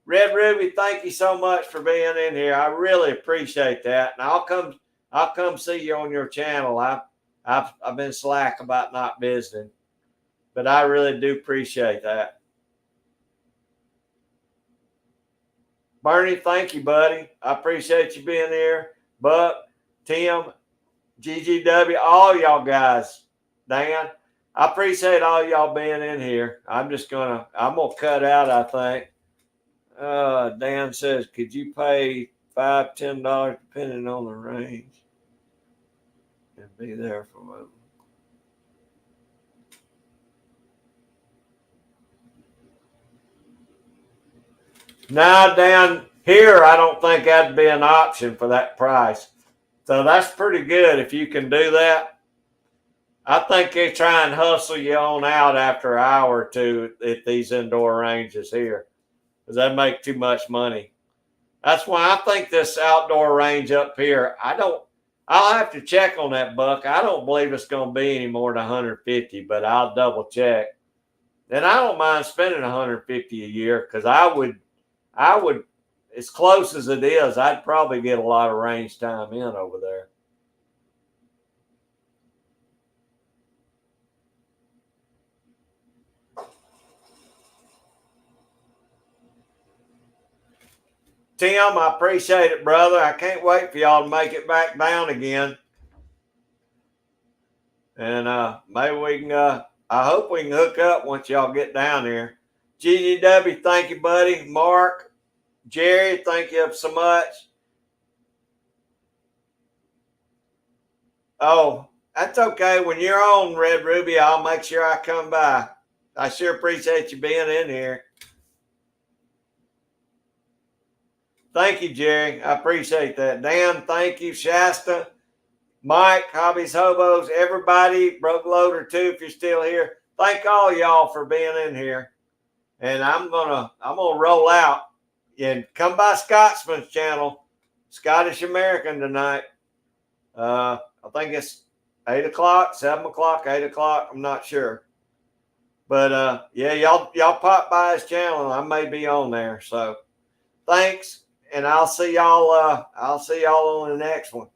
Red Ruby, thank you so much for being in here. I really appreciate that. And I'll come see you on your channel. I've been slack about not visiting, but I really do appreciate that. Bernie, thank you, buddy. I appreciate you being here. Buck, Tim, GGW, all y'all guys. Dan, I appreciate all y'all being in here. I'm gonna cut out, I think. Dan says, could you pay $5, $10 depending on the range and be there for them? Now, down here, I don't think that'd be an option for that price. So that's pretty good if you can do that. I think they try and hustle you on out after an hour or two at these indoor ranges here, because they make too much money. That's why I think this outdoor range up here, I'll have to check on that, Buck. I don't believe it's going to be any more than 150, but I'll double check. And I don't mind spending 150 a year, because I would, as close as it is, I'd probably get a lot of range time in over there. Tim, I appreciate it, brother. I can't wait for y'all to make it back down again. And maybe we can, I hope we can hook up once y'all get down here. GGW, thank you, buddy. Mark, Jerry, thank you so much. Oh, that's okay. When you're on, Red Ruby, I'll make sure I come by. I sure appreciate you being in here. Thank you, Jerry. I appreciate that. Dan, thank you. Shasta, Mike, Hobbies Hobos, everybody, Broke Loader too, if you're still here. Thank all y'all for being in here. And I'm gonna roll out and come by Scotsman's channel, Scottish American tonight. I think it's 8 o'clock, 7 o'clock, 8 o'clock. I'm not sure. But yeah, y'all pop by his channel. I may be on there. So thanks. And I'll see y'all on the next one.